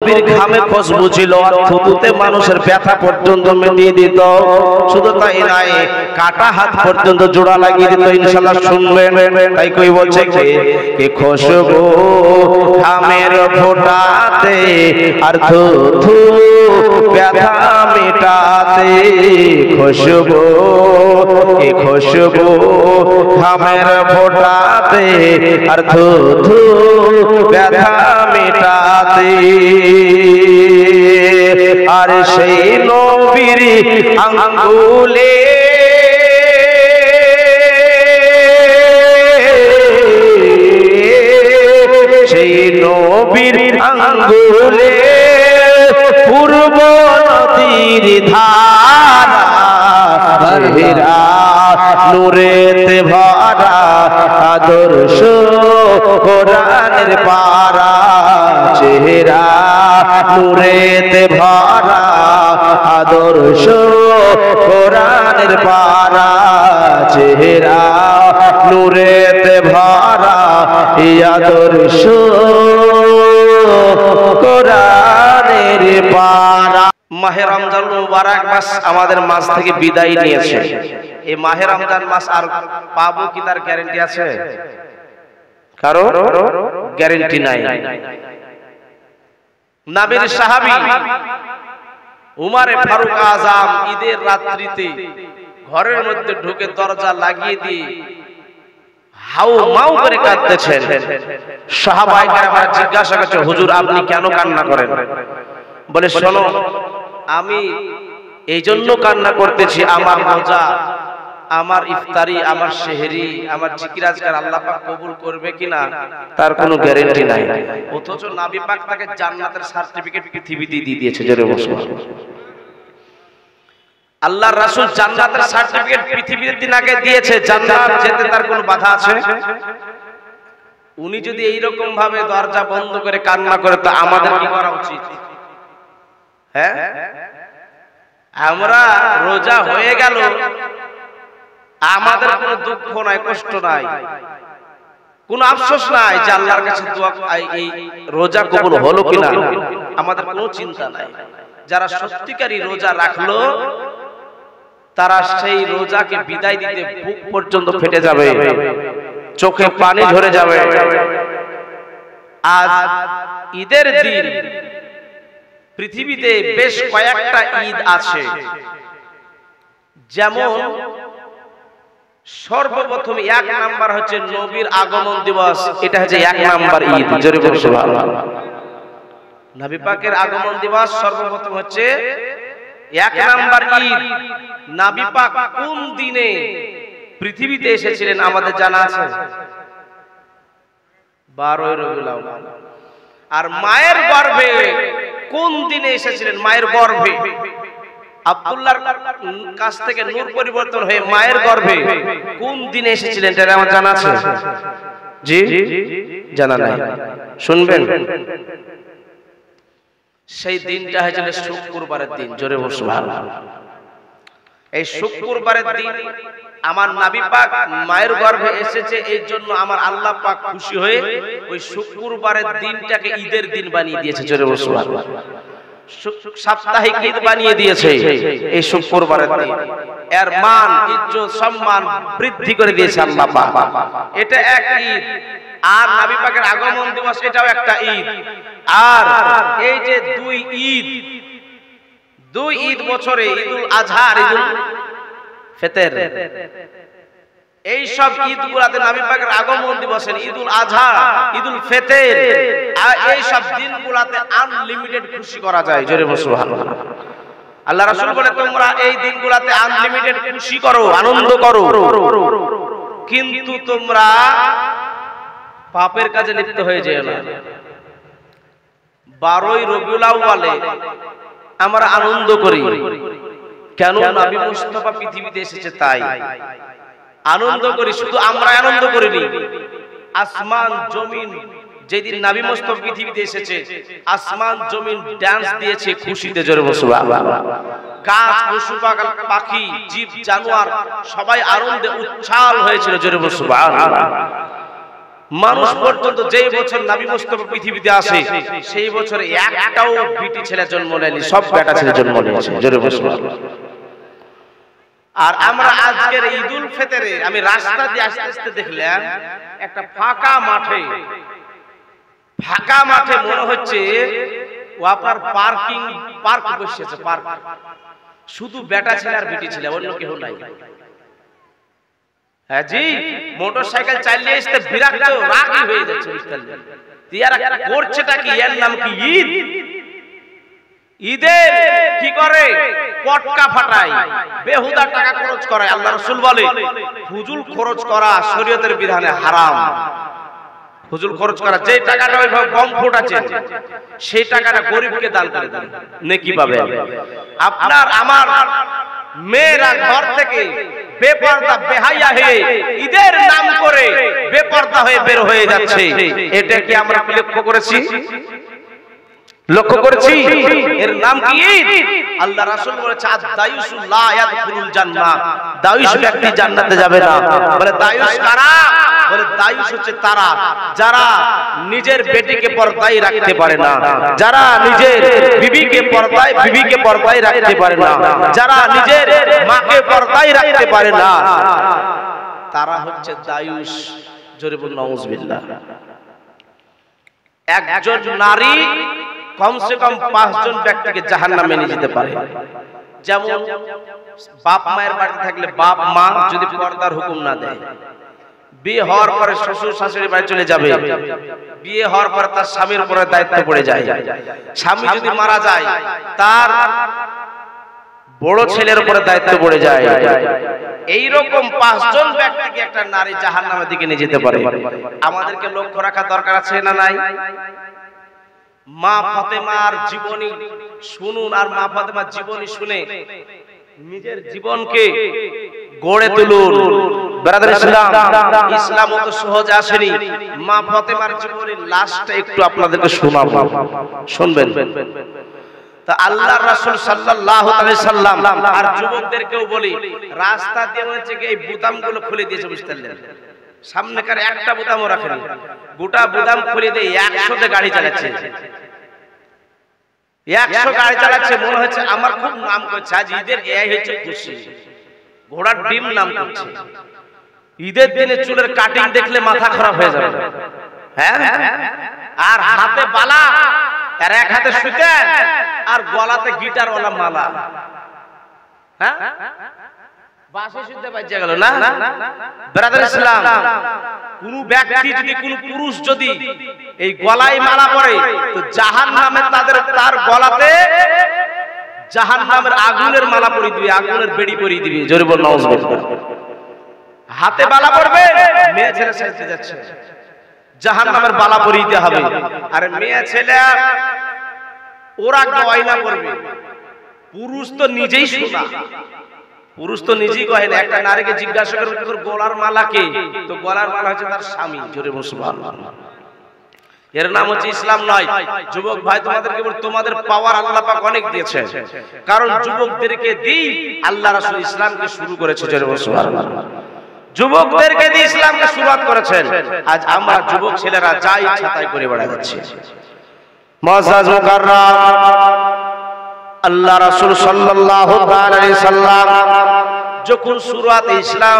ঘামে খুশবু ছিল আর থুতুতে মানুষের ব্যথা পর্যন্ত মিটিয়ে দিত। শুধু তাই নাই, কাটা হাত পর্যন্ত জোড়া লাগিয়ে দিত। ইনশাআল্লাহ শুনবেন। তাই কই বলছে কে খুশবু ঘামের ফোঁটাতে আর থুতু ব্যথা মেটাতে। খুশবু কে খুশবু ঘামের ফোঁটাতে আর থুতু ব্যথা মেটাতে। আর সেই নবীর আঙ্গুলে সেই নবীর আঙ্গুলে পূর্ব নদীর ধারা ভরা নূরেতে ভরা আদর্শ কোরআনের পারা। চেহারা নূরেতে ভরা আদর্শ কোরআনের পারা। চেহারা নূরেতে ভরা আদর্শ কোরআনের পারা। মাহে রমজান মুবারক মাস আমাদের মাস থেকে বিদায় নিয়েছে। এই মাহে রমজান মাস আর পাবো কি তার গ্যারান্টি আছে? কারো গ্যারান্টি নাই। নবীর সাহাবী উমর ফারুক আজম ঈদের রাত্রিতে ঘরের মধ্যে ঢুকে দরজা লাগিয়ে দিয়ে হাউ মাউ করে কাঁদতেছেন। সাহাবায়ে কেরামরা জিজ্ঞাসা করছে, হুজুর আপনি কেন কান্না করেন? বলে, শোনো, আমি এই জন্য কান্না করতেছি, আমার রোজা, আমার ইফতারি, আমার সেহরি, আমার জিকির আজকার আল্লাহ পাক কবুল করবে কিনা তার কোনো গ্যারান্টি নাই। অথচ নবী পাক তাকে জান্নাতের সার্টিফিকেট পৃথিবীতে দিয়ে দিয়েছে। জোরে বসো। আল্লাহর রাসূল জান্নাতের সার্টিফিকেট পৃথিবীতে দিন আগে দিয়েছে। জান্নাত যেতে তার কোনো বাধা আছে? উনি যদি এই রকম ভাবে দরজা বন্ধ করে কান্না করে, তো আমাদের কি করা উচিত? হ্যাঁ, আমরা রোজা হয়ে গেল, আমাদের কোনো দুঃখ নাই, কষ্ট নাই, কোনো আফসোস নাই যে আল্লাহর কাছে দোয়া এই রোজা কবুল হলো কিনা, আমাদের কোনো চিন্তা নাই। যারা সত্যিকারী রোজা রাখলো তারা সেই রোজাকে বিদায় দিতে বুক পর্যন্ত ফেটে যাবে, চোখে পানি ঝরে যাবে। আজ ঈদের দিন পৃথিবীতে বেশ কয়েকটা ঈদ আছে। যেমন সর্বপ্রথম 1 নাম্বার হচ্ছে নবীর আগমন দিবস। এটা হচ্ছে 1 নাম্বার ঈদ। জোরে বলুন সুবহানাল্লাহ। নবী পাকের আগমন দিবস সর্বপ্রথম হচ্ছে 1 নাম্বার ঈদ। নবী পাক কোন দিনে পৃথিবীতে এসেছিলেন আমাদের জানা আছে? 12 রবিউল আউয়াল। আর মায়ের গর্ভে কোন দিনে এসেছিলেন? মায়ের গর্ভে আব্দুল্লাহর কাছ থেকে নূর পরিবর্তন হয়ে মায়ের গর্ভে কোন দিনে এসেছিলেন এটা আমার জানা আছে? জি, জানা নাই। শুনবেন, সেই দিনটা হয়েছিল শুক্রবারের দিন। জোরে বলুন সুবহানাল্লাহ। এই শুক্রবারের দিন আমার নবী পাক মায়ের গর্ভে এসেছে, এই জন্য আমার আল্লাহ পাক খুশি হয়ে ওই শুক্রবারের দিনটাকে ঈদের দিন বানিয়ে দিয়েছে। জোরে বলুন সুবহানাল্লাহ। সাপ্তাহিক ঈদ বানিয়ে দিয়েছে এই শুক্রবারের দিন। এর মান, ইজ্জত, সম্মান বৃদ্ধি করে দিয়েছে আল্লাহ পাক। এটা এক ঈদ। আর নবী পাকের আগমন দিবস, এটাও একটা ঈদ। আর এই যে দুই ঈদ বছরে, ঈদুল আজহা আর ঈদুল ফিতর, এই সব ঈদগুলোতে নবী পাকের আগমন দিবসের ঈদুল আজহা, ঈদুল ফিতর, আর এই সব দিনগুলোতে আনলিমিটেড খুশি করা যায়। জোরে বলুন সুবহানাল্লাহ। আল্লাহ রাসূল বলে, তোমরা এই দিনগুলোতে আনলিমিটেড খুশি করো, আনন্দ করো, কিন্তু তোমরা পাপের কাজে লিপ্ত হয়ে যেও না। 12 রবিউল আউয়ালে আমরা আনন্দ করি কেন? নবী মুস্তাফা পৃথিবীতে এসেছে তাই আনন্দ করি। শুধু আমরা আনন্দ করিনি, আসমান জমিন যেদিন নবী মুস্তাফা পৃথিবীতে এসেছে, আসমান জমিন ডান্স দিয়েছে খুশিতে। জোরে বলুন সুবহানাল্লাহ। গাছ, পশু পাখি, জীব জানোয়ার সবাই আনন্দে উচ্ছ্বাল হয়েছিল। জোরে বলুন সুবহানাল্লাহ। মানুষ পর্যন্ত যেই বছর নবী মুস্তাফা পৃথিবীতে আসে সেই বছরে একটাও বিটি ছেলে জন্ম নেয়নি, সব বেটা ছেলে জন্ম নিয়েছে। জোরে বলুন। আর আমরা আজকের ঈদুল ফিতরে আমি রাস্তা দিয়ে আস্তে আস্তে দেখলাম একটা ফাঁকা মাঠে মনে হচ্ছে ও আপনার পার্ক বসেছে, পার্ক, শুধু বেটা ছেলে আর বিটি ছেলে, অন্য কেউ নাই। হ্যাঁ জি, মোটরসাইকেল চালিয়ে আসতে বিরাট রাগই হয়ে যাচ্ছে, বুঝলেন? ইয়ারা করছেটা কি? এর নাম কি ঈদ? ঈদে কি করে? পটকা ফাটায়, বেহুদা টাকা খরচ করে। আল্লাহ রাসূল বলে ফুজুল খরচ করা শরীয়তের বিধানে হারাম। ফুজুল খরচ করা, যে টাকাটা ওইভাবে বম ফোটাচ্ছে সেই টাকাটা গরিবকে দান করে দেন, নেকি পাবেন। আপনার আমার মেয়েরা ঘর থেকে বেপরদা বেহায়া হয়ে ঈদের নাম করে বেপরদা হয়ে বের হয়ে যাচ্ছে, এটা কি আমরা লক্ষ্য করেছি? লক্ষ্য করেছি? এর নাম কি ঈদ? আল্লাহ রাসূল বলেছে আদ-দায়ুসু লা ইয়াদখুলুল জান্নাহ, দায়ুস ব্যক্তি জান্নাতে যাবে না। বলে দায়ুস কারা? বলে দায়ুস হচ্ছে তারা যারা নিজের বেটিকে পর্দায় রাখতে পারে না, যারা নিজের বিবিকে পর্দায় রাখতে পারে না, যারা নিজের মাকে পর্দায় রাখতে পারে না, তারা হচ্ছে দায়ুস। জোরে বলুন নাউযুবিল্লাহ। একজন নারী কমসে কম 5 জন ব্যক্তিকে জাহান্নামে নিয়ে যেতে পারে। যেমন বাপ মায়ের বাড়িতে থাকলে বাপ মা যদি পর্দার হুকুম না দেয়, বিয়ে হওয়ার পরে শ্বশুর শাশুড়ি বাড়ি চলে যাবে, বিয়ে হওয়ার পরে তার স্বামীর উপরে দায়িত্ব পড়ে যায়। স্বামী যদি মারা যায় তার বড় ছেলের উপরে দায়িত্ব পড়ে যায়। এইরকম 5 জন ব্যক্তিকে একটা নারী জাহান্নামের দিকে নিয়ে যেতে পারে। আমাদেরকে লক্ষ্য রাখা দরকার আছে না নাই? মা ফাতেমার জীবনী শুনুন, আর মা ফাতেমার জীবনী শুনে নিজের জীবনকে গড়ে তুলুন। ব্রাদার ইসলাম অত সহজ আসেনি। মা ফাতেমার জীবনের লাস্টটা একটু আপনাদেরকে শোনাবো, শুনবেন। তা আল্লাহর রাসূল সাল্লাল্লাহু আলাইহি সাল্লাম আর যুবকদেরকেও বলি, রাস্তা দিয়ে হচ্ছে কি এই বুতামগুলো খুলে দিয়েছে, বুঝতেন? সামনেকার একটা বুতামও রাখেনি, গোটা বুতাম খুলে দিয়ে 100তে গাড়ি চালাচ্ছে। 100 গাড়ি চালাচ্ছে, মনে হচ্ছে আমার খুব নাম করছে, আজ ঈদের এই হচ্ছে খুশি, ঘোড়ার ডিম নাম করছে। ঈদের দিনে চুলের কাটিং দেখলে মাথা খারাপ হয়ে যাবে। হ্যাঁ, আর হাতে বালা, আর এক হাতে সুতা, আর গলাতে গিটারওয়ালা মালা। হ্যাঁ, বাসে শুনতে পাইছে গেল না? ব্রাদার ইসলাম, কোন ব্যক্তি যদি, কোন পুরুষ যদি এই গলায় মালা পরে তো জাহান্নামে তার গলাতে জাহান্নামের আগুনের মালা পরিয়ে দিবে, আগুনের বেড়ি পরিয়ে দিবে। জোরে বল নাউযুবিল্লাহ। হাতে বালা পরবে, মেয়ে ছেলে সাজতে যাচ্ছে, জাহান্নামের বালা পরিয়ে দিতে হবে। আর মেয়ে ছেলে ওরা গয়না করবে। পুরুষ তো নিজেই শোনা, পুরুষ তো নিজেই কয় না। একটা নারীকে জিজ্ঞাসা করে তোর গলার মালা কে? তো গলার মালা হচ্ছে তার স্বামী। জোরে বল সুবহানাল্লাহ। এর নাম হচ্ছে ইসলাম নয়। যুবক ভাই, তোমাদেরকে বল, তোমাদের পাওয়ার আল্লাহ পাক অনেক দিয়েছেন, কারণ যুবকদেরকে দিয়ে আল্লাহ রাসূল ইসলামকে শুরু করেছে। জোরে বল সুবহানাল্লাহ। যুবকদেরকে দিয়ে ইসলামকে শুরুআত করেছেন। আজ আমরা যুবক ছেলেরা যা ইচ্ছা তাই করে বেড়াচ্ছি। মুআজ্জাজ মুকাররম আল্লাহ রাসূল সাল্লাল্লাহু আলাইহি সাল্লাম যখন শুরুআতে ইসলাম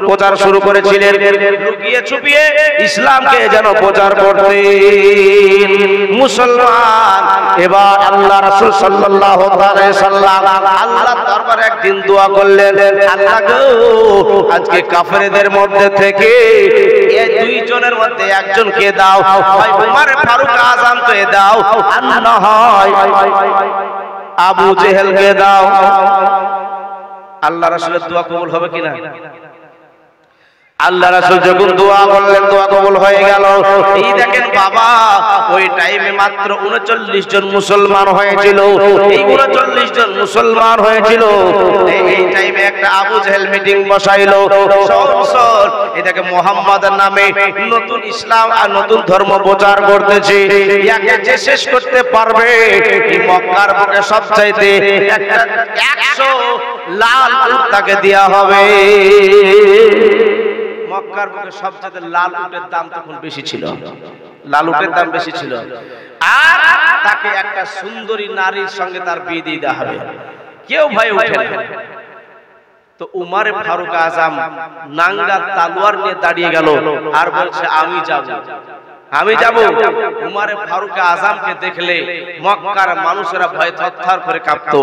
প্রচার শুরু করেছিলেন, লুকিয়ে ছুপিয়ে ইসলামকে যেন প্রচার করতেন মুসলমান। এবার আল্লাহ রাসূল সাল্লাল্লাহু আলাইহি সাল্লাম আল্লাহর দরবারে একদিন দোয়া করলেন, আল্লাহ গো, আজকে কাফেরদের মধ্যে থেকে এই 2 জনের মধ্যে একজনকে দাও, হয় উমর ফারুক আযমকে দাও, আর না হয় আবু জেহেলকে দাও। আল্লাহ রাসূলের দোয়া কবুল হবে কিনা? আল্লাহ রাসূল যখন দোয়া করলেন, দোয়া কবুল হয়ে গেল। এই দেখেন বাবা, ওই টাইমে মাত্র 39 জন মুসলমান হয়েছিল। এই 39 জন মুসলমান হয়েছিল। এই টাইমে একটা আবু জেহেল মিটিং বসাইলো। সর এটাকে মুহাম্মাদের নামে নতুন ইসলাম আর নতুন ধর্ম প্রচার করতেছে, ইয়াকে যে শেষ করতে পারবে এই মক্কার বুকে সবচাইতে একটা 100 লাল উট তাকে দেয়া হবে। মক্কার বুকে সবচেয়ে লাল উটের দাম তখন বেশি ছিল, লাল উটের দাম বেশি ছিল। আর তাকে একটা সুন্দরী নারীর সঙ্গে তার বিয়ে দিয়ে দেওয়া হবে, কেউ ভয় ওঠে না। তো উমারে ফারুক আজম নাঙ্গা তলোয়ার নিয়ে দাঁড়িয়ে গেল আর বলছে আমি যাব, আমি যাব। উমারে ফারুক আজমকে দেখলে মক্কার মানুষেরা ভয়ে থরথর করে কাঁপতো,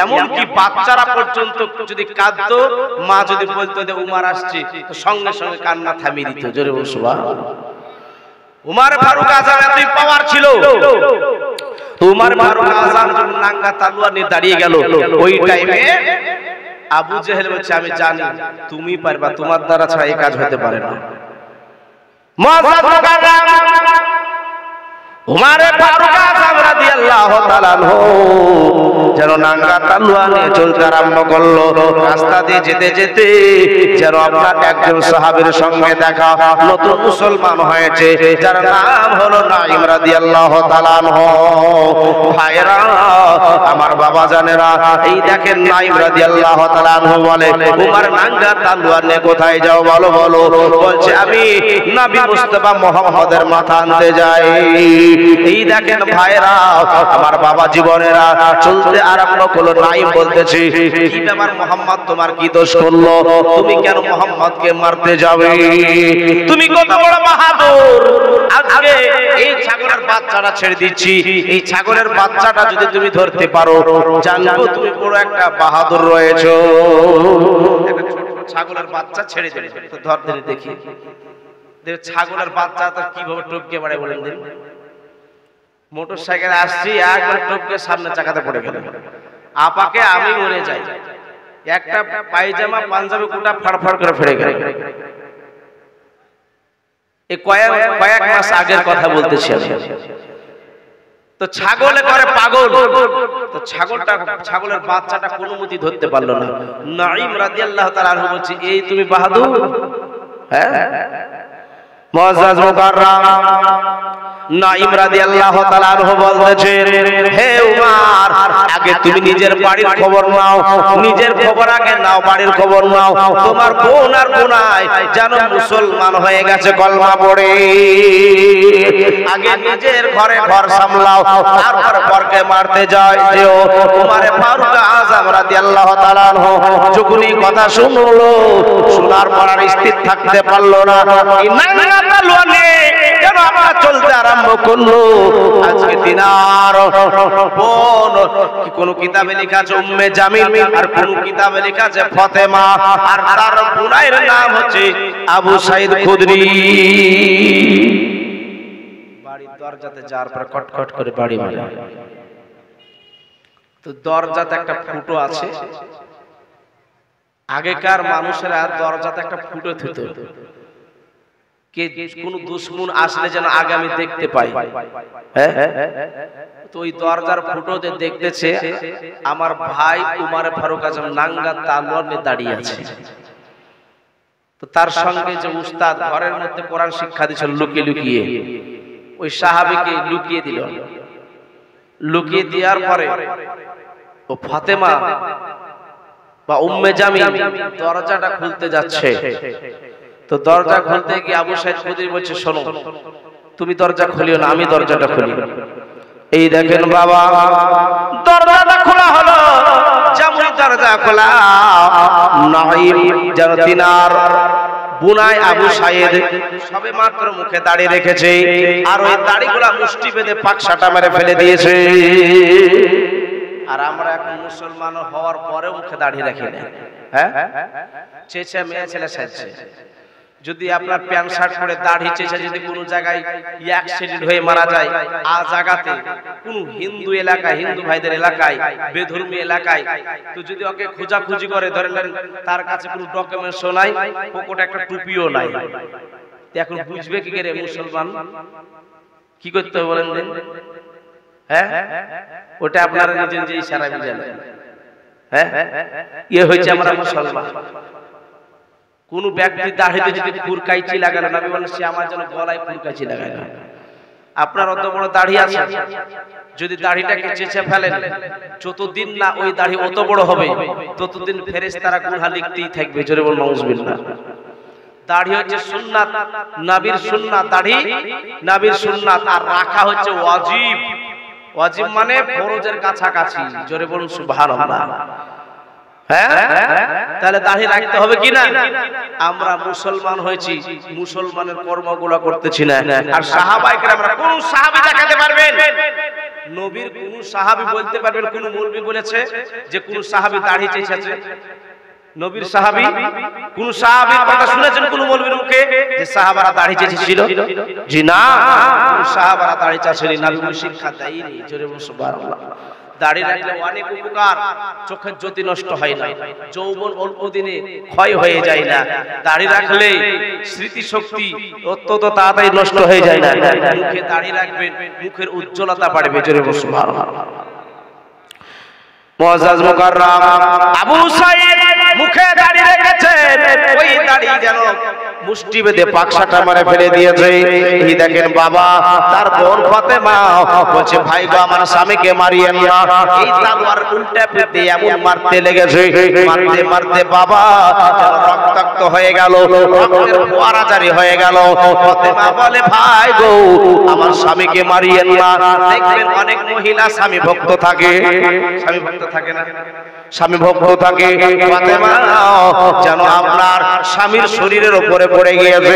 এমনকি বাচ্চারা পর্যন্ত যদি কাঁদতো, মা যদি বলতো যে উমার আসছে, তো সঙ্গে সঙ্গে কান্না থামিয়ে দিত। জোরে বলুন সুবহানাল্লাহ। উমার ফারুক আজম এতই পাওয়ার ছিল। উমার ফারুক আজম যখন নাঙ্গা তলোয়ার নিয়ে দাঁড়িয়ে গেল, ওই টাইমে আবু জেহেল বলছে আমি জানি তুমি পারবা, তোমার দ্বারা ছাড়া এই কাজ হতে পারে না। উমারে ফারুক আজম রাদিয়াল্লাহু তাআলা আনহু যেন নাঙ্গা তলোয়ার নিয়ে চলতে আরম্ভ করলো। রাস্তা দিয়ে যেতে যেতে যেন আপনার একজন সাহাবীর সঙ্গে দেখা, নতুন মুসলমান হয়েছে, যার নাম হলো নাঈম রাদিয়াল্লাহু তাআলা আনহু। ভাইরা আমার বাবা জানেরা, এই দেখেন নাঈম রাদিয়াল্লাহু তাআলা আনহু বলে উমার নাঙ্গা তলোয়ার নিয়ে কোথায় যাও বলো বলো। বলছে আমি নবী মুস্তাফা মুহাম্মদের মাথা আনতে যাই। এই দেখেন ভাইরা আমার বাবা জীবনেরা, চলতে আরম্ভ করলো। নাঈম বলতেছে কি ব্যাপার মুহাম্মদ, তোমার কি দোষ করলো? তুমি কেন মুহাম্মদকে মারতে যাবে? তুমি কত বড় বাহাদুর। আজকে এই ছাগলের বাচ্চাটা ছেড়ে দিচ্ছি, এই ছাগলের বাচ্চাটা যদি তুমি ধরতে পারো, জানবো তুমি বড় একটা বাহাদুর রয়েছো। একটা ছোট ছাগলের বাচ্চা ছেড়ে দেবে, তো ধরতে দেখি ছাগলের বাচ্চা তো কিভাবে টপকে মারে বলেন দিন। মোটর সাইকেলে আসছি, একবার টপকে সামনে চাকাতে পড়ে গেল। আপাকে আমি মরে যাই, একটা পায়জামা পাঞ্জাবি কোটা ফাড়ফাড় করে ফেলে গেল। এই কয়েক মাস আগের কথা বলতেছি। তো ছাগলে করে পাগল, তো ছাগলের বাচ্চাটা কোনো মতে ধরতে পারলো না। নাঈম রাদিয়াল্লাহু তাআলা আনহু বলছে এই তুমি বাহাদুর? হ্যাঁ মুআজ্জাজ মুকাররাম নাঈম রাদিয়াল্লাহু তাআলা আনহু বলতেছেন হে উমার, আগে তুমি নিজের বাড়ির খবর নাও, নিজের খবর আগে নাও, বাড়ির খবর নাও। তোমার বোন আর বোনাই যেন মুসলমান হয়ে গেছে কলমা পড়ে। আগে নিজের ঘরে ঘর সামলাও, তারপর পরকে মারতে যেও। উমারে ফারুক আজম রাদিয়াল্লাহু তাআলা আনহু যখনই কথা শুনলো, শোনার পর আর স্থির থাকতে পারলো না। নাঙ্গা তলোয়ার নিয়ে যেন আমরা চলতে আরম্ভ করলো। আজকে দিনার বোন, কোন কিতাবে লেখা আছে উম্মে জামিল, আর কোন কিতাবে লেখা আছে ফাতেমা, আর তার বোনের নাম হচ্ছে আবু সাঈদ খুদরি। বাড়ির দরজাতে যাওয়ার পর কটকট করে বাড়ি মারে। তো দরজাতে একটা ফুটো আছে, আগেকার মানুষেরা দরজাতে একটা ফুটো থুতো, কোন দুশমন আসলে যেন আগামী দেখতে পাই। তো ওই দরজার ফুটোতে দেখতেছে আমার ভাই উমারে ফারুক আজম নাঙ্গা তলোয়ার নিয়ে দাঁড়িয়ে আছে। তো তার সঙ্গে যে উস্তাদ ঘরের মধ্যে কোরআন শিক্ষা দিচ্ছিল লুকিয়ে লুকিয়ে, ওই সাহাবীকে লুকিয়ে দিল। লুকিয়ে দেওয়ার পরে ও ফাতেমা বা উম্মে জামিল দরজাটা খুলতে যাচ্ছে। তো দরজা খুলতে গিয়ে আবু সাঈদ খুদরি বলছে শোনো, তুমি দরজা খুলিও না, আমি দরজাটা খুলি। এই দেখেন বাবা, দরজাটা খোলা হলো। যেমন দরজা খোলা, নাঈম যেন তিনার বুনাই আবু সাঈদ সবে মাত্র মুখে দাড়ি রেখেছে, আর ওই দাড়িগুলা মুষ্টি বেঁধে পাকসাটা মেরে ফেলে দিয়েছে। আর আমরা এখন মুসলমান হওয়ার পরেও মুখে দাড়ি রাখি না। হ্যাঁ, চেঁচে মেয়ে ছেলে সাজছে। যদি আপনার প্যান্ট শার্ট পরে দাড়ি চেঁচে যদি কোনো জায়গায় অ্যাক্সিডেন্ট হয়ে মারা যায়, আ জায়গাতে কোন হিন্দু এলাকায়, হিন্দু ভাইদের এলাকায়, বেধর্মী এলাকায়, তো যদি ওকে খোঁজাখুঁজি করে ধরলেন তার কাছে কোনো ডকুমেন্টসও নাই, পকেটে একটা টুপিও নাই, এখন বুঝবে কি করে মুসলমান? কি করতে হবে বলেন দিন? হ্যাঁ, ওটা আপনারা নিজে নিজে ইশারা বুঝেন। হ্যাঁ, ইয়ে হচ্ছে আমরা মুসলমান। কোন ব্যক্তি দাড়িতে যদি ফুরকাইচি লাগালো, নবী বলেন সে আমার জন্য গলায় ফুরকাইচি লাগালো। আপনার অত বড় দাড়ি আছে, যদি দাড়িটাকে চেঁচে ফেলেন, যতদিন না ওই দাড়ি অত বড় হবে ততদিন ফেরেশতারা গুনাহ লিখতেই থাকবে। জোরে বলুন নাউজুবিল্লাহ। দাড়ি হচ্ছে সুন্নাত, নবীর সুন্নাত, দাড়ি নবীর সুন্নাত, আর রাখা হচ্ছে ওয়াজিব। ওয়াজিব মানে ফরজের কাছাকাছি। জোরে বলুন সুবহানাল্লাহ। হ্যাঁ, তাহলে দাড়ি রাখতে হবে কি না? আমরা মুসলমান হয়েছি, মুসলমানের কর্মগুলো করতেছি না। আর সাহাবায়ে কেরামরা, কোন সাহাবী দেখাতে পারবেন? নবীর কোন সাহাবী বলতে পারবেন? কোন মৌলবী বলেছে যে কোন সাহাবী দাড়ি চেয়েছে? নবীর সাহাবী কোন সাহাবীর কথা শুনেছেন কোন মৌলবীর মুখে যে সাহাবারা দাড়ি চেয়েছিল? জি না, কোন সাহাবারা দাড়ি চাষেনি, নবী শিক্ষা দেয়নি। জোরে বলুন সুবহানাল্লাহ। দাড়ি রাখলে অনেক উপকার, চোখের জ্যোতি নষ্ট হয় না, যৌবন অল্প দিনে ক্ষয় হয়ে যায় না। দাড়ি রাখলে স্মৃতি শক্তি অত্যন্ত তাড়াতাড়ি নষ্ট হয়ে যায় না। মুখে দাড়ি রাখবেন, মুখের উজ্জ্বলতা বাড়বে। জোরে বলুন সুবহানাল্লাহ। মুআজ্জাজ মুকাররম আবু সাঈদ মুখে দাড়ি রেখেছেন, ওই দাড়ি যেন মুষ্টি বেঁধে পাকসাটা মারে ফেলে দিয়েছে। এই দেখেন বাবা, তার বোন ফাতেমা বলছে, ভাই গো আমার স্বামীকে মারিয়েন না। এই তলোয়ার উল্টা পেতে এমন মারতে লেগেছে, মারতে মারতে বাবা যেন রক্তাক্ত হয়ে গেল, রক্তের ফোয়ারা জারি হয়ে গেল। ফাতেমা বলে, ভাই গো আমার স্বামীকে মারিয়েন না। দেখবেন অনেক মহিলা স্বামী ভক্ত থাকে, স্বামী ভক্ত থাকে না, স্বামী ভক্ত থাকে। ফাতেমা যেন আপনার স্বামীর শরীরের উপরে পড়ে গিয়েছে,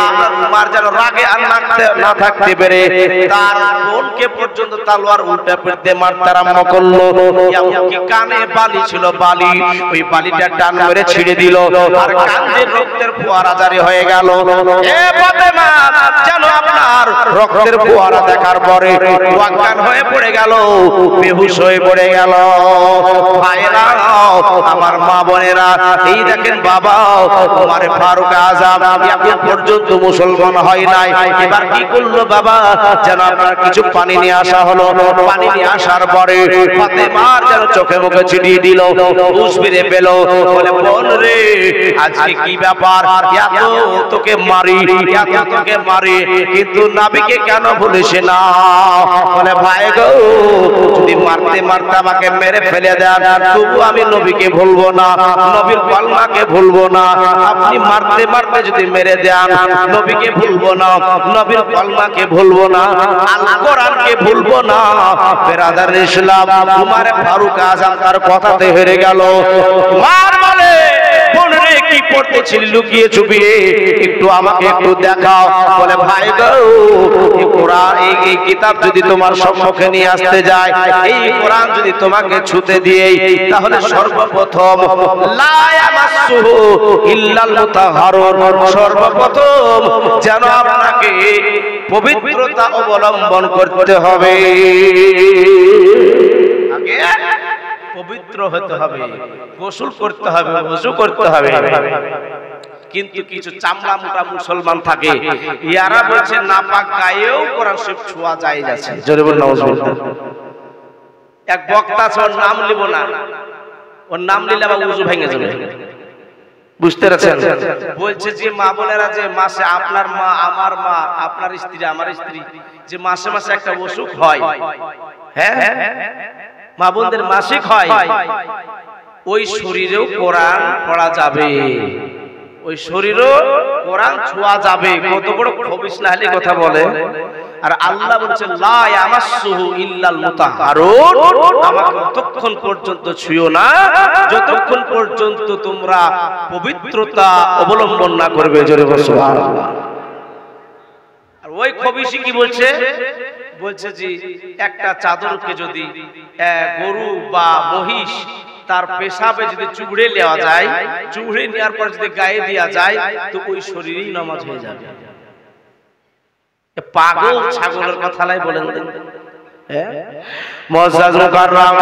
আর উমার যেন রাগে আর না থাকতে পেরে তার বোনকে পর্যন্ত তলোয়ার উল্টা পেতে মারতে আরম্ভ করলো। এমনকি কানে বালি ছিল, বালি, ওই বালিটা টান মেরে ছিঁড়ে দিল, আর কানে রক্তের ফোয়ারা জারি হয়ে গেল। এ ফাতেমা যেন আপনার রক্তের ফোয়ারা দেখার পরে অজ্ঞান হয়ে পড়ে গেল, বেহুশ হয়ে পড়ে গেল। ভাইরা আমার মা বোনেরা, এই দেখেন বাবা ওমর ফারুক আযম এখন পর্যন্ত মুসলমান হয় নাই। এবার কি করলো বাবা? যেন আপনার কিছু পানি নিয়ে আসা হলো, পানি নিয়ে আসার পরে ফাতেমার যেন চোখে মুখে ছিটিয়ে দিল, হুঁশ ফিরে পেল। বলে, বোন রে আজকে কি ব্যাপার? এত তোকে মারি, এত তোকে মারি, কিন্তু নবীকে কেন ভুলিস না? বলে, ভাই গো যদি মারতে মারতে আমাকে মেরে ফেলে দেন, তবু আমি নবীকে ভুলবো না, নবীর কলমাকে ভুলবো না। আপনি মারতে মারতে যদি মেরে দেন, নবীকে ভুলবো না, নবীর কলমাকে ভুলবো না, আল কোরআনকে ভুলবো না। বেরাদার ইসলাম, উমর ফারুক আযম তার কথাতে হেরে গেল। মার বলে, বোনরে কি পড়তেছিলি লুকিয়ে চুপিয়ে, একটু আমাকে একটু দেখাও। বলে, ভাই গো এই কোরআন, এই কিতাব যদি তোমার সম্মুখে নিয়ে আসতে যায়, এই কোরআন যদি তোমাকে ছুতে দিয়ে, তাহলে সর্বপ্রথম লা ইয়ামাসসুহু ইল্লাল মুতাহহারুন, সর্বপ্রথম যেন আপনাকে পবিত্রতা অবলম্বন করতে হবে, আগে পবিত্র হতে হবে, গোসল করতে হবে, ওযু করতে হবে। কিন্তু কিছু চামড়া মোটা মুসলমান থাকে, ইয়ারা বলছে নাপাক গায়েও কোরআন শরীফ ছোঁয়া যায় যাচ্ছে। জোরে বলুন নাউজুবিল্লাহ। এক বক্তা আছে, ওর নাম নিব না, ওর নাম নিলে আবার ওযু ভেঙে যাবে, বুঝতে পারছেন? বলছে যে মা বোনেরা, যে মাসে আপনার মা, আমার মা, আপনার স্ত্রী, আমার স্ত্রী, যে মাসে মাসে একটা অসুখ হয়, হ্যাঁ মা বোনদের মাসিক হয়, ওই শরীরেও কোরআন পড়া যাবে, ওই শরীরেও কোরআন ছোঁয়া যাবে। কত বড় খবিস না হলে কথা বলে। আর আল্লাহ বলেছেন লা ইয়ামাসসুহু ইল্লাল মুতাহহারুন, আমাকে ততক্ষণ পর্যন্ত ছুঁয়ো না যতক্ষণ পর্যন্ত তোমরা পবিত্রতা অবলম্বন না করবে। জোরে বলো সুবহানাল্লাহ। আর ওই খবিসি কি বলছে? বলছে যে একটা চাদরকে যদি গরু বা মহিষ তার পেশাবে যদি চুবড়ে নেওয়া যায়, চুবড়ে নেওয়ার পর যদি গায়ে দেওয়া যায়, তো ওই শরীরেই নামাজ হয়ে যাবে। পাগল ছাগলের কথা লাই বলেন। মুআজ্জাজ মুকাররম,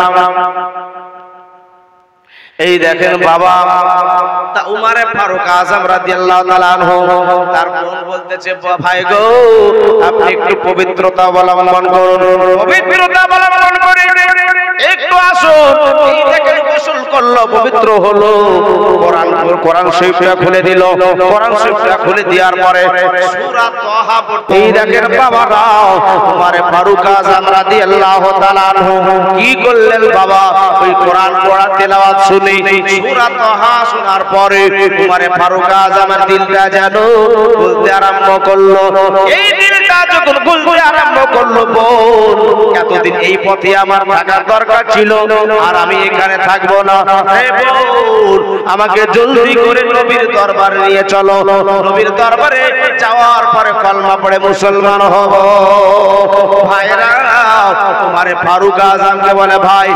এই দেখেন বাবা, তা উমর ফারুক আযম রাদিয়াল্লাহু তাআলা আনহু তার বোন বলতেছে, ভাই গো আপনি একটু পবিত্রতা অবলম্বন করুন, পবিত্রতা অবলম্বন করে একটু আসুন। এই দেখেন গোসল করলো, পবিত্র হলো, কোরআন কোরআন শরীফটা খুলে দিল। কোরআন শরীফটা খুলে দেওয়ার পরে সূরা তাহা পড়তে দেখেন বাবারা উমর ফারুক আযম রাদিয়াল্লাহু তাআলা আনহু কি করলেন বাবা, ওই কোরআন পড়া তেলাওয়াত শুনে সূরা তাহা শোনার পরে উমর ফারুক আযমের দিলটা যেন বলতে আরম্ভ করলো। এই দিলটা যখন বলতে আরম্ভ করলো, বল এতদিন এই পথে আমার থাকার দরকার ছিল, আর আমি এখানে থাকবো না। হে বল, আমাকে জলদি করে নবীর দরবারে নিয়ে চলো। নবীর দরবারে যাওয়ার পরে কলমা পড়ে মুসলমান হব। ভাইরা উমর ফারুক আযমকে বলে, ভাই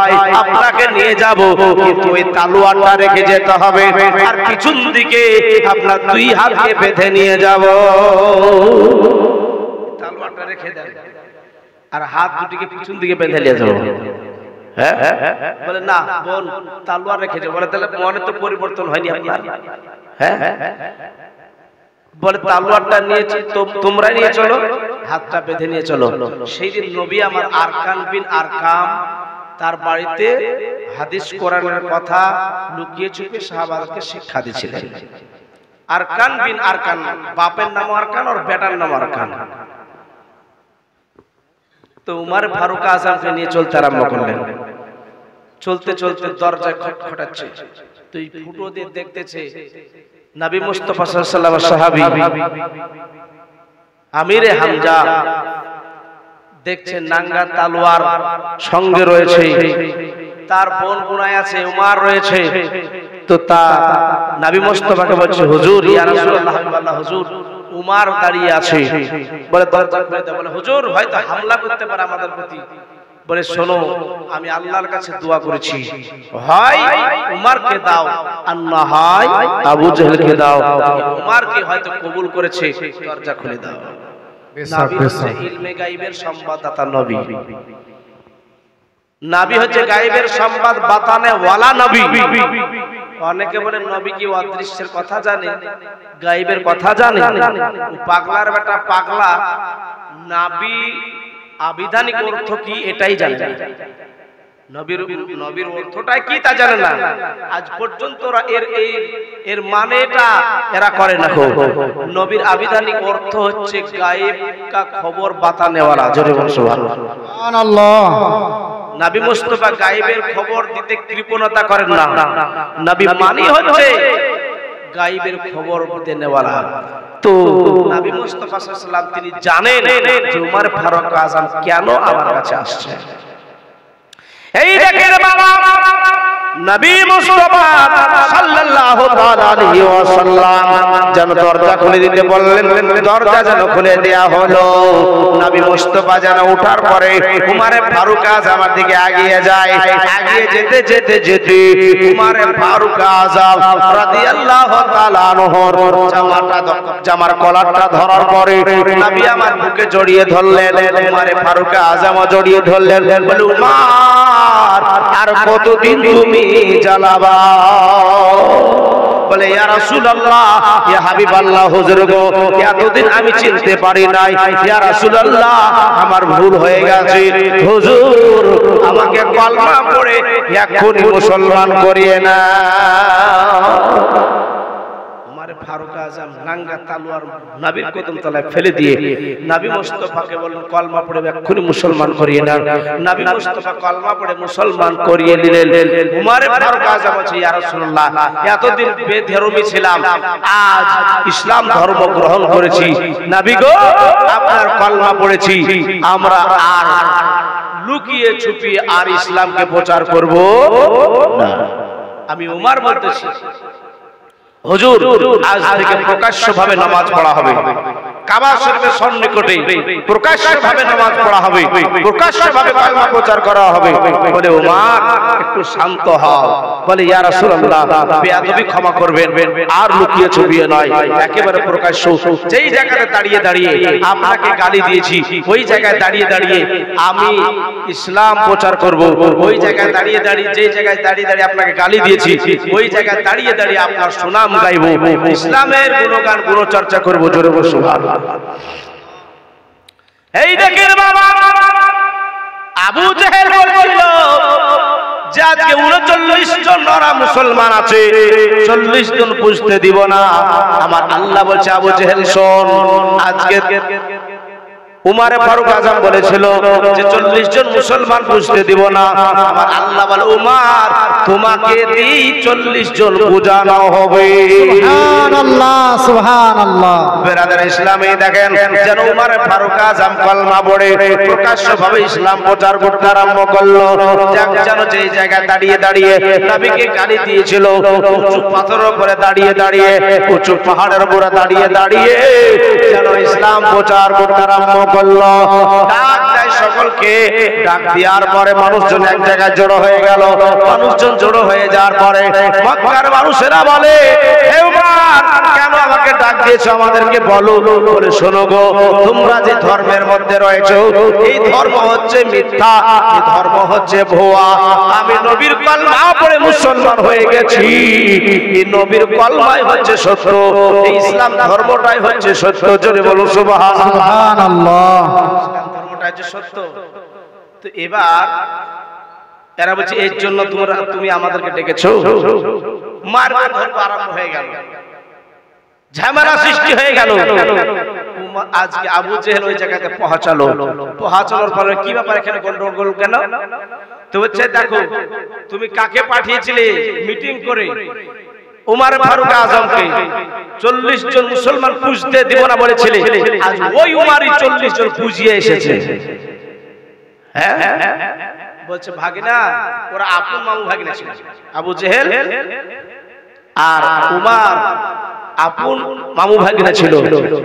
আপনাকে নিয়ে যাব, কিন্তু ওই তালোয়ারটা রেখে যেতে হবে, আর পিছন দিকে আপনার দুই হাতকে বেঁধে নিয়ে যাব। তালোয়ারটা রেখে দেন আর হাত দুটিকে পিছন দিকে বেঁধে নিয়ে যাব। হ্যাঁ বলে না বোন, তালোয়ার রেখে যাও। বলে তাহলে মনে তো পরিবর্তন হয়নি আপনার? হ্যাঁ বলে তালোয়ারটা নিয়ে তোমরা নিয়ে চলো, হাতটা বেঁধে নিয়ে চলো। সেই দিন নবী আমার আরকান বিন আরকাম তার বাড়িতে হাদিস কোরআনের কথা লুকিয়ে চুপে সাহাবাদেরকে শিক্ষা দিয়েছিলেন। আরকান বিন আরকান, বাপের নাম আরকান আর বেটার নাম আরকান। তো উমর ফারুক আযমকে নিয়ে চলতে আরম্ভ করলেন। চলতে চলতে দরজায় খটখটাচ্ছে, তুই ফুটো দিয়ে দেখতেছে নবী মুস্তাফা সাল্লাল্লাহু আলাইহি সাহাবী আমিরে হামজা দেখছেন নাঙ্গা তালোয়ার সঙ্গে রয়েছে, তার বোন গুনায় আছে, উমর রয়েছে। তো তা নবী মুস্তাফাকে বলছে, হুজুর ইয়া রাসূলুল্লাহ, হাবিবাল্লাহ হুজুর উমর দাঁড়িয়ে আছে। বলে দরজা খুলে দাও। বলে হুজুর হয়তো হামলা করতে পারে আমাদের প্রতি। বলে শোনো, আমি আল্লাহর কাছে দোয়া করেছি, হয় উমরকে দাও আর না হয় আবু জেহেলকে দাও। উমরকে হয়তো কবুল করেছে, দরজা খুলে দাও। নবী হচ্ছে ইলমে গায়বের সংবাদদাতা নবী। নবী হচ্ছে গায়বের সংবাদ বাতানে ওয়ালা নবী। অনেকে বলে নবী কি অদৃশ্যের কথা জানে, গায়বের কথা জানে? পাগলার বেটা পাগলা, নবী আবিধানিক অর্থ কি এটাই জানে না, নবীর অর্থটাই কি তা জানে না। আজ পর্যন্ত এর মানেটা এরা করে না। নবীর আবিধানিক অর্থ হচ্ছে গায়েব কা খবর বাতানে ওয়ালা। জোরে বলুন সুবহানাল্লাহ। নবী মুস্তাফা গায়েবের খবর দিতে কৃপণতা করেন না। নবী মানি হচ্ছে গায়েবের খবর দিতে ওয়ালা। তো নবী মুস্তাফা সাল্লাল্লাহু আলাইহি ওয়াসাল্লাম তিনি জানেন যে উমর ফারুক আযম কেন আমার কাছে আসছে। এই দেখেন বাবা, নবী মুস্তাফা সাল্লাল্লাহু তাআলা আলাইহি ওয়াসাল্লাম যেন দরজা খুলে দিতে বললেন, দরজা যেন খুলে দেয়া হলো। নবী মুস্তাফা যেন ওঠার পরে উমর ফারুক আযমের দিকে এগিয়ে যায়। এগিয়ে যেতে যেতে যেতে উমর ফারুক আযম রাদিয়াল্লাহু তাআলা আনহুর জামার কলারটা ধরার পরে নবী আমার বুকে জড়িয়ে ধরলেন, উমর ফারুক আযমও জড়িয়ে ধরলেন। বলে উমর আর কতদিন তুমি জ্বালাবা? বলে ইয়া রাসূলুল্লাহ, ইয়া হাবিবাল্লাহ, হুজুর গো এতদিন আমি চিনতে পারি নাই। ইয়া রাসূলুল্লাহ, আমার ভুল হয়ে গেছে। হুজুর আমাকে কলমা পড়ে এক্ষুনি মুসলমান করিয়ে না। ফারুক আযম নাঙ্গা তালোয়ার নবীর কদম তলায় ফেলে দিয়ে নবী মুস্তাফাকে বললেন, কলমা পড়ে এক্ষুনি মুসলমান করিয়ে না। নবী মুস্তাফা কলমা পড়ে মুসলমান করিয়ে নিলেন। উমর ফারুক আযম বলছে, ইয়া রাসূলুল্লাহ এতদিন বেধর্মী ছিলাম, আজ ইসলাম ধর্ম গ্রহণ করেছি। নবী গো আপনার কলমা পড়েছি, আমরা আর লুকিয়ে ছুপিয়ে আর ইসলামকে প্রচার করব না। আমি উমর বলতেছি, হুজুর আজ থেকে প্রকাশ্যভাবে নামাজ পড়া হবে, কাবা শরীফের সন্নিকটে প্রকাশ্যভাবে নামাজ পড়া হবে, প্রকাশ্যভাবে কালেমা প্রচার করা হবে। বলে উমর একটু শান্ত হও। বলে ইয়া রাসূলুল্লাহ বেয়াদবি ক্ষমা করবেন, আর লুকিয়ে ছুপিয়ে নয়, একেবারে প্রকাশ্য। যেই জায়গায় দাঁড়িয়ে দাঁড়িয়ে আপনাকে গালি দিয়েছি, ওই জায়গায় দাঁড়িয়ে দাঁড়িয়ে আমি ইসলাম প্রচার করব। ওই জায়গায় দাঁড়িয়ে দাঁড়িয়ে, যেই জায়গায় দাঁড়িয়ে দাঁড়িয়ে আপনাকে গালি দিয়েছি, ওই জায়গায় দাঁড়িয়ে দাঁড়িয়ে আপনার সুনাম গাইব, ইসলামের গুণগান গুণচর্চা করব। জোরে বলুন সুবহানাল্লাহ। এই দেখেন বাবা, আবু জেহেল বলছিল যে আজকে 39 জন নরা মুসলমান আছে, 40 জন পুজতে দিব না। আমার আল্লাহ বলছে আবু জেহেল শোন, আজকে উমর ফারুক আজম বলেছিল যে 40 জন মুসলমান পুজতে দিব না। আমার আল্লাহ বলে উমর তোমাকে দিই 40 জন পূজানো হবে। সুবহানাল্লাহ সুবহানাল্লাহ। বেরাদার ইসলামে দেখেন যেন উমর ফারুক আজম কলমা পড়ে প্রকাশ্যভাবে ইসলাম প্রচার করতে আরম্ভ করলো। যেন যেই জায়গায় দাঁড়িয়ে দাঁড়িয়ে নবীকে গালি দিয়েছিল, উঁচু পাথরের উপরে দাঁড়িয়ে দাঁড়িয়ে, উঁচু পাহাড়ের উপরে দাঁড়িয়ে দাঁড়িয়ে যেন ইসলাম প্রচার করতে আরম্ভ করলো। ডাক দেয় সকলকে, ডাক দেওয়ার পরে মানুষজন এক জায়গায় জড়ো হয়ে গেল। মানুষজন জড়ো হয়ে যাওয়ার পরে মক্কার মানুষেরা বলে হে উমর কেন আমাকে ডাক দিয়েছো, আমাদেরকে বলো। বলে শোনো গো, তোমরা যে ধর্মের মধ্যে রয়েছো এই ধর্ম হচ্ছে মিথ্যা, এই ধর্ম হচ্ছে ভুয়া। আমি নবীর কলমা পড়ে মুসলমান হয়ে গেছি, এই নবীর কলমাই হচ্ছে সত্য, এই ইসলাম ধর্মটাই হচ্ছে সত্য। জোরে বলো সুবহানাল্লাহ। ইসলাম ধর্মটাই হচ্ছে সত্য। তো এবার এরা বলছে এর জন্য তুমি আমাদেরকে ডেকেছো। মারপিট আরম্ভ হয়ে গেল, ঝামেলা সৃষ্টি হয়ে গেল। আজকে আবু জেহেল ওই জায়গাতে পৌঁছানোর পরে কি ব্যাপার এখানে গন্ডগোল কেন? তো হচ্ছে দেখো তুমি কাকে পাঠিয়েছিলে মিটিং করে উমর ফারুক আজমকে 40 জন মুসলমান পুজতে দিব না বলেছিলে, আজ ওই উমরই 40 জন পুজিয়ে এসেছে। হ্যাঁ বলছে ভাগিনা, ওরা আপন মামু ভাগিনা ছিল আবু জেহেল আর উমর আপন মামু ভাগিনা ছিল।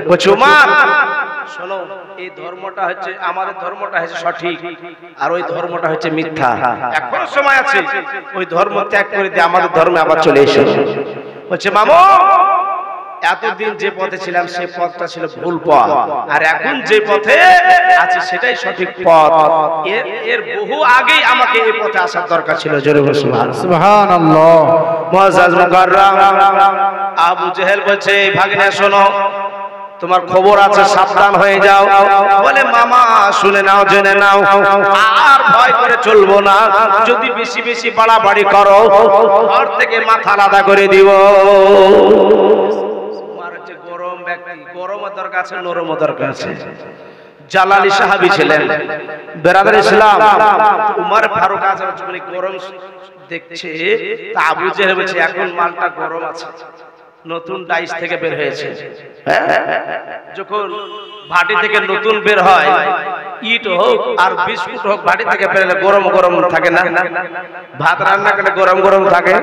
বলছে উমর শোনো, এই ধর্মটা হচ্ছে আমাদের ধর্মটা হচ্ছে সঠিক আর ওই ধর্মটা হচ্ছে মিথ্যা। এখনো সময় আছে, ওই ধর্ম ত্যাগ করে দিয়ে আমাদের ধর্মে আবার চলে এসো। বলছে মামু এতদিন যে পথে ছিলাম সেই পথটা ছিল ভুল পথ, আর এখন যে পথে আছি সেটাই সঠিক পথ। এর বহু আগেই আমাকে এই পথে আসার দরকার ছিল। জোরে বলো সুবহানাল্লাহ। মুআজ্জাজ মুকাররাম আবু জেহেল বলছে ভাগিনা শোনো, তোমার খবর আছে, সাবধান হয়ে যাও। বলে মামা শুনে নাও, জেনে নাও, আর ভয় করে চলবো না। যদি বেশি বেশি বাড়াবাড়ি করো ঘর থেকে মাথা আলাদা করে দিব। গরম ব্যক্তি, গরমও দরকার আছে, নরমও দরকার আছে। জালালি সাহাবী ছিলেন। বেরাদার ইসলাম উমর ফারুক আজম যখন গরম দেখছে, তা আবু জেহেল বলছে এখন মালটা গরম আছে, নতুন ডাইস থেকে বের হয়েছে। যখন ভাটি থেকে নতুন বের হয়, ইট হোক আর বিস্কুট হোক ভাটি থেকে বেরোলে গরম গরম থাকে না, ভাত রান্না করলে গরম গরম থাকে।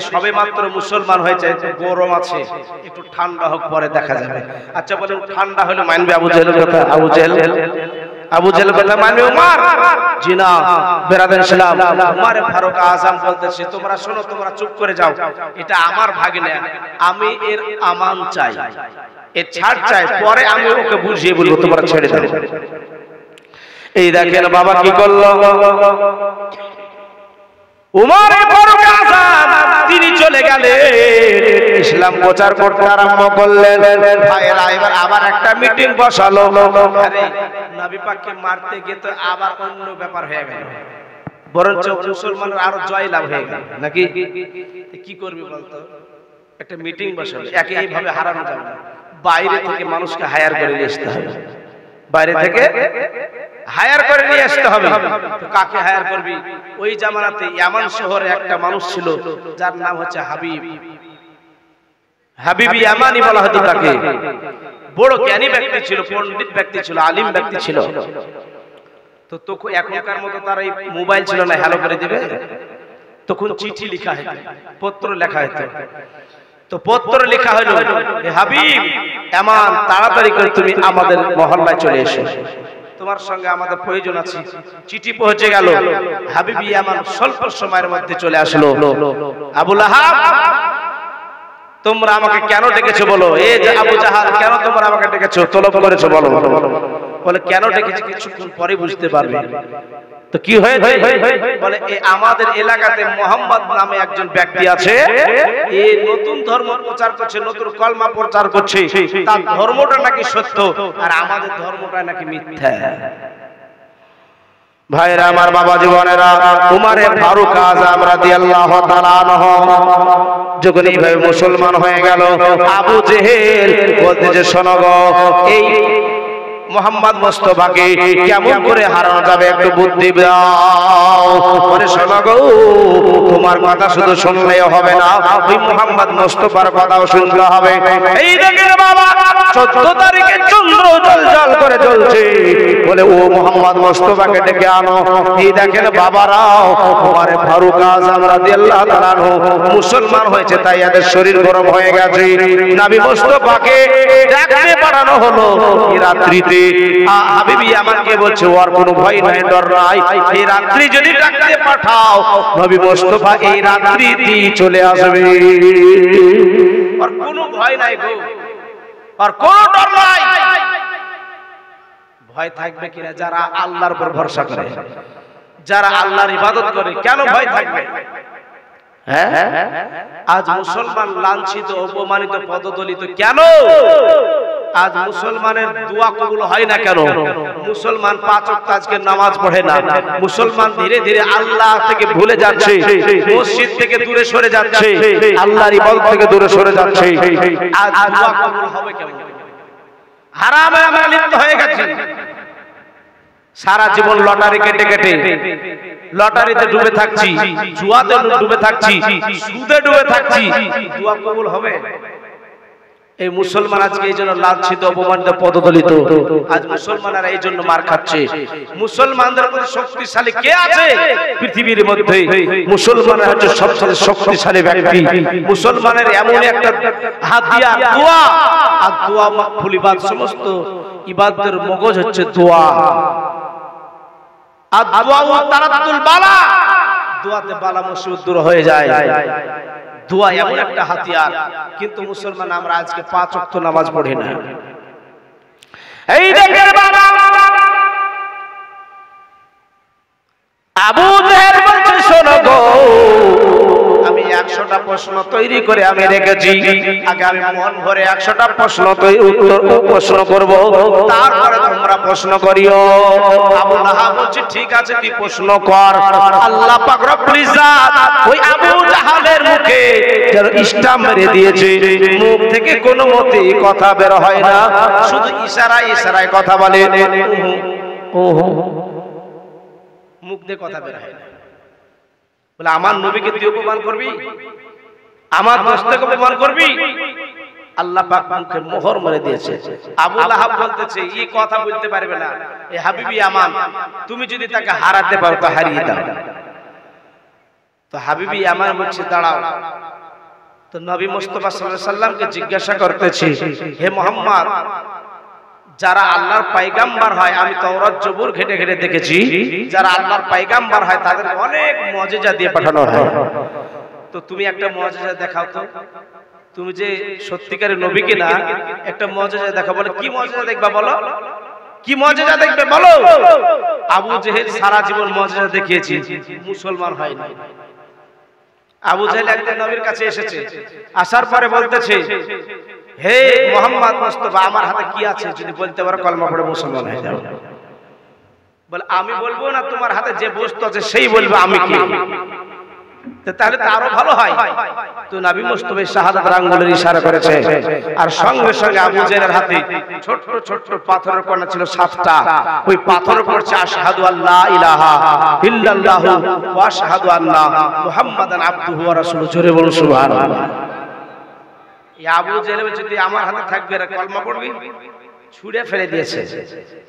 সবে মাত্র মুসলমান হয়েছে, গরম আছে, একটু ঠান্ডা হোক পরে দেখা যাবে। আচ্ছা বলেন ঠান্ডা হলে মানবে আবু জেহেলের কথা? আবু জেহেল কথা মানবে উমর? জি না। বেরাদার ইসলাম উমর ফারুক আজম বলতেছে তোমরা শোনো, তোমরা চুপ করে যাও, এটা আমার ভাগিনা, আমি এর আমান চাই, এর ছাড় চাই, পরে আমি ওকে বুঝিয়ে বলবো তোমরা ছেড়ে দাও। এই দেখেন বাবা কি করলো, উমর ফারুক আজম তিনি চলে গেলেন, ইসলাম প্রচার করতে আরম্ভ করলেন। ভাইয়েরা এবার আবার একটা মিটিং বসালো। আরে নবী পাককে মারতে গিয়ে তো আবার অন্য ব্যাপার হয়ে গেল, বরঞ্চ মুসলমানরা আরো জয় লাভ হয়ে গেল নাকি? কি করবি বলতো? একটা মিটিং বসালো, একে এইভাবে হারানো যাবে না, বাইরে থেকে মানুষকে হায়ার করে নিয়ে আসতে হবে, বাইরে থেকে হায়ার করে নিয়ে আসতে হবে। তো কাকে হায়ার করবি? ওই জামানাতে ইয়ামান শহরে একটা মানুষ ছিল যার নাম হচ্ছে হাবিব ইয়ামানি বলা হতো তাকে। বড় জ্ঞানী ব্যক্তি ছিল, পণ্ডিত ব্যক্তি ছিল, আলিম ব্যক্তি ছিল। তো তখন এখনকার মতো তার এই মোবাইল ছিল না, হ্যালো করে দিবে, তখন চিঠি লেখা হতো, পত্র লেখা হতো। তো পত্র লেখা হলো, হাবিব এমন তাড়াতাড়ি করে তুমি আমাদের মহল্লায় চলে এসো, তোমার সঙ্গে আমাদের প্রয়োজন আছে। চিঠি পৌঁছে গেল, হাবিব ইয়ামান স্বল্প সময়ের মধ্যে চলে আসলো। আবু লাহাব তোমরা আমাকে কেন ডেকেছো বলো? এই যে আবু জাহাল কেন তোমরা আমাকে ডেকেছো, তলব করেছো বলো? বলে কেন ডেকেছি কিছুক্ষণ পরে বুঝতে পারবে। তো কি হয়েছে? বলে এই আমাদের এলাকাতে মোহাম্মদ নামে একজন ব্যক্তি আছে, এই নতুন ধর্ম প্রচার করছে, নতুন কলমা প্রচার করছে, তার ধর্মটা নাকি সত্য আর আমাদের ধর্মটা নাকি মিথ্যা। ভাইরা আমার, বাবা জীবনেরা, উমারে ফারুক আযম রাদিয়াল্লাহু তাআলা আনহু যখন এইভাবে মুসলমান হয়ে গেল, আবু জেহেল বলতে যে শোনো গো, এই মোহাম্মদ মুস্তাফাকে কেমন করে হারানো যাবে একটু বুদ্ধি দাও। পরে শোনো গো, তোমার কথা শুধু শুনলেই হবে না, ওই মোহাম্মদ মুস্তাফার কথাও শুনতে হবে। এই দেখেন বাবা, 14 তারিখে চন্দ্র জলজল করে জ্বলছে, বলে ও মোহাম্মদ মুস্তাফাকে ডেকে আনো। এই দেখেন বাবারাও, ওমরে ফারুক আযম রাদিয়াল্লাহু তাআলা আনহু মুসলমান হয়েছে, তাই এদের শরীর গরম হয়ে গেছে। নবী মুস্তাফাকে ডাকতে পাঠানো হলো এই রাত্রিতে। হাবিবি আমাকে বলছে ওর কোনো ভয় নাই, ডর নাই, এই রাত্রি যদি ডাকতে পাঠাও নবী মুস্তাফা এই রাত্রিতেই চলে আসবে, আর কোনো ভয় নাই গো, আর কোনো ডর নাই। ভয় থাকবে কিনা? যারা আল্লাহর উপর ভরসা করে, যারা আল্লাহর ইবাদত করে, কেন ভয় থাকবে? হ্যাঁ, আজ মুসলমান লাঞ্ছিত, অপমানিত, পদদলিত কেন? আজ মুসলমানের দোয়া কবুল হয় না কেন? মুসলমান 5 ওয়াক্ত আজকে নামাজ পড়ে না, মুসলমান ধীরে ধীরে আল্লাহ থেকে ভুলে যাচ্ছে, মসজিদ থেকে দূরে সরে যাচ্ছে, আল্লাহর ইবাদত থেকে দূরে সরে যাচ্ছে। আজ দোয়া কবুল হবে কেমন? হারামে আমরা লিপ্ত হয়ে গেছি, সারা জীবন লটারি কেটে কেটে লটারিতে ডুবে থাকছি, জুয়াতে ডুবে থাকছি, সুদে ডুবে থাকছি, দোয়া কবুল হবে? এই মুসলমান আজকে এই জন্য লাঞ্ছিত, অপমানিত, পদদলিত। আজ মুসলমানেরা এই জন্য মার খাচ্ছে। মুসলমানদের মধ্যে শক্তিশালী কে আছে পৃথিবীর মধ্যে? মুসলমানের হচ্ছে সবচেয়ে শক্তিশালী ব্যক্তি। মুসলমানের এমন একটা হাতিয়ার দোয়া, আর দোয়া মাকবুল ইবাদ, সমস্ত ইবাদতের মগজ হচ্ছে দোয়া। আর দোয়া ও তারাতুল বালা, দোয়াতে বালা মুসিবত দূর হয়ে যায়। দোয়া এমন একটা হাতিয়ার, কিন্তু মুসলমান আমরা আজকে 5 ওয়াক্ত নামাজ পড়ি না। এই দেখেন বাবা, আবু জেহেল বলছে শোনো গো, আমি 100টা প্রশ্ন তৈরি করে আমি রেখেছি, আগে আমি মন ভরে 100টা প্রশ্ন প্রশ্ন করব, তারপরে তোমরা প্রশ্ন করিও। আবু লাহাব বলছে ঠিক আছে, তুই প্রশ্ন কর। আল্লাহ পাক রব্বুল ইজ্জাত ওই আবু জাহালের মুখে যেন ইসলাম মেরে দিয়েছে, মুখ থেকে কোনো মতে কথা বের হয় না, শুধু ইশারায় ইশারায় কথা বলে, ওহো, মুখ দিয়ে কথা বের হয় না। বলে আমার নবীকে তুই অপমান করবি, আমার দোস্তকে অপমান করবি? আল্লাহ পাক মুখে মোহর মেরে দিয়েছে। আবু লাহাব বলতেছে এই কথা বলতে পারবে না, এ হাবিবি আমান, তুমি যদি তাকে হারাতে পারো তো হারিয়ে দাও। তো হাবিবি আমান বলছে দাঁড়াও। তো নবী মুস্তাফা সাল্লাল্লাহু আলাইহি সাল্লামকে জিজ্ঞাসা করতেছি, হে মুহাম্মদ, যারা আল্লাহর পয়গাম্বর হয়, আমি তাওরাত জবুর ঘেটে ঘেটে দেখেছি, যারা আল্লাহর পয়গাম্বর হয় তাদের অনেক মুজিজা দিয়ে পাঠানো হয়, তো তুমি একটা মুজিজা দেখাও তো, তুমি যে সত্যিকারের নবী কিনা, একটা মুজিজা দেখাও। বলে কি মুজিজা দেখবা বলো, কি মুজিজা দেখবে বলো? আবু জেহেল সারা জীবন মুজিজা দেখিয়েছি, মুসলমান হয় না। আবু জেহেল একদিন নবীর কাছে এসেছে, আসার পরে বলতেছে, হে মোহাম্মদ মুস্তাফা, আমার হাতে কি আছে যদি বলতে পারো কলমা পড়ে মুসলমান হয়ে যাও। বলে আমি বলবো না, তোমার হাতে যে বস্তু আছে সেই বলবে আমি কি, তাহলে তো আরো ভালো হয়। তো নবী মুস্তাফা শাহাদাতের আঙ্গুলের ইশারা করেছে, আর সঙ্গে সঙ্গে আবু জেহেলের হাতে ছোট ছোট পাথরের কণা ছিল 7টা, ওই পাথর পড়ছে আশহাদু আল্লা ইলাহা ইল্লাল্লাহু ওয়া আশহাদু আন্না মুহাম্মাদান আবদুহু ওয়া রাসূলুহু। জোরে বলুন সুবহানাল্লাহ। এই আবু জেহেল যদি আমার হাতে থাকবে আর কলমা পড়বি, ছুঁড়ে ফেলে দিয়েছে।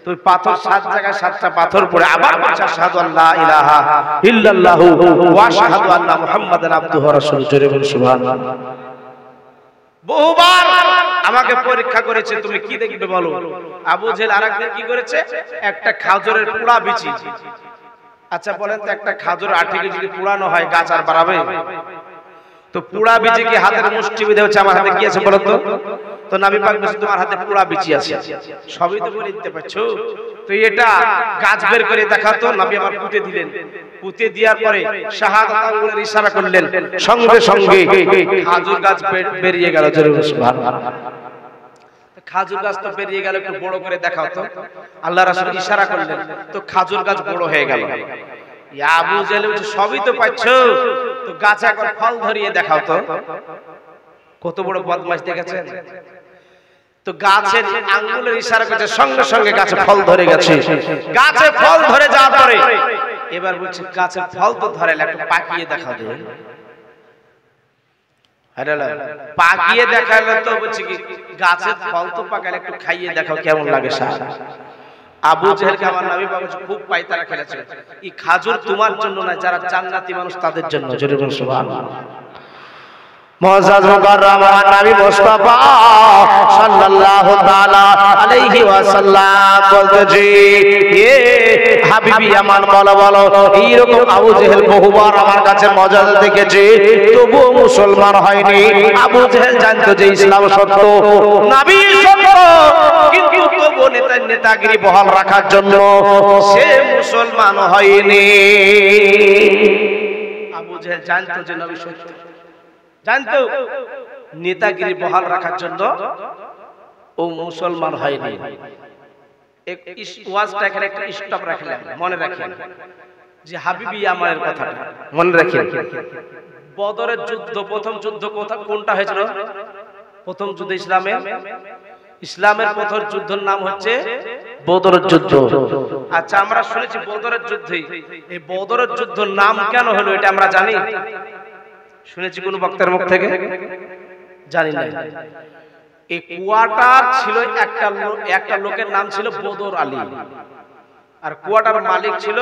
তো পাথর 7 জায়গায় 7টা পাথর পড়ে আবার বলছে আশহাদু আল্লা ইলাহা ইল্লাল্লাহু ওয়া আশহাদু আন্না মুহাম্মাদান আবদুহু ওয়া রাসূলুহু। জোরে বলুন সুবহানাল্লাহ। বহুবার আমাকে পরীক্ষা করেছে, তুমি কি দেখবে বলো? আবু জেহেল আরেকদিন কি করেছে, একটা খাজরের পুড়া বিচি। আচ্ছা বলেন তো, একটা খাজরের আঠিকে যদি পুড়ানো হয় গাছ আর বাড়াবে? তো পুড়া বিচি কি হাতের মুষ্টি বেঁধে হচ্ছে, আমার হাতে কি আছে বলো তো? তো নবী পাক বলেন তোমার হাতে পুড়া বিচি আছে, সবই তো বলে দিতে পারছো, তো এটা গাছ বের করে দেখাতো। নবী আমার পুঁতে দিলেন, পুঁতে দেওয়ার পরে শাহাদাত আঙ্গুলের ইশারা করলেন, সঙ্গে সঙ্গে খাজুর গাছ বেরিয়ে গেল। জোরে সুবহানাল্লাহ। খাজুর গাছ তো বেরিয়ে গেল, একটু বড় করে দেখাও তো। আল্লাহ রাসূল ইশারা করলেন, তো খাজুর গাছ বড় হয়ে গেল। ইয়া আবু জেহেল বলছে সবই তো পাচ্ছো, তো গাছে একবার ফল ধরিয়ে দেখাও তো। কত বড় বদমাশ দেখেছেন। তো গাছের আঙ্গুলের ইশারা করছে, সঙ্গে সঙ্গে গাছে ফল ধরে গেছে। গাছে ফল ধরে যাওয়ার পরে এবার বলছে গাছের ফল তো ধরে, একটু পাকিয়ে দেখাও দে। পাকিয়ে দেখালে তো বলছে কি গাছের ফল তো পাকালে একটু খাইয়ে দেখাও কেমন লাগে স্যার। আবু জেহেলকে আমার নবী পাক খুব পায়তারা খেলেছে, এই খাজুর তোমার জন্য না, যারা জান্নাতি মানুষ তাদের জন্য। জোরে বলুন সুবহানাল্লাহ। মুআজ্জাজ মুকাররম নবী মুস্তাফা সাল্লাল্লাহু তাআলা আলাইহি ওয়াসাল্লাম বলতেছি, এ হাবিবি আমার বলো বলো, এইরকম আবু জেহেল বহুবার আমার কাছে মজাদা দেখেছে, তবুও মুসলমান হয়নি। আবু জেহেল জানতো যে ইসলাম সত্য, নবী সত্য, কিন্তু তবুও নেতাগিরি বহাল রাখার জন্য সে মুসলমান হয়নি। আবু জেহেল জানতো যে নবী সত্য, জানতো, নেতাগিরি বহাল রাখার জন্য ও মুসলমান হয়নি। এক ওয়াজটা এখানে একটা স্টপ রাখলাম, মনে রাখেন যে হাবিবি আমানের কথাটা মনে রাখেন। বদরের যুদ্ধ, প্রথম যুদ্ধ কোনটা হয়েছিল? প্রথম যুদ্ধ ইসলামের প্রথম যুদ্ধের নাম হচ্ছে বদরের যুদ্ধ। আচ্ছা, আমরা শুনেছি বদরের যুদ্ধে, এই বদরের যুদ্ধের নাম কেন হলো এটা আমরা জানি? শুনেছি কোন বক্তার মুখ থেকে? জানি না। এই কোয়ার্টার ছিল একটা লোকের নাম ছিল বদর আলী, আর কোয়ার্টার মালিক ছিল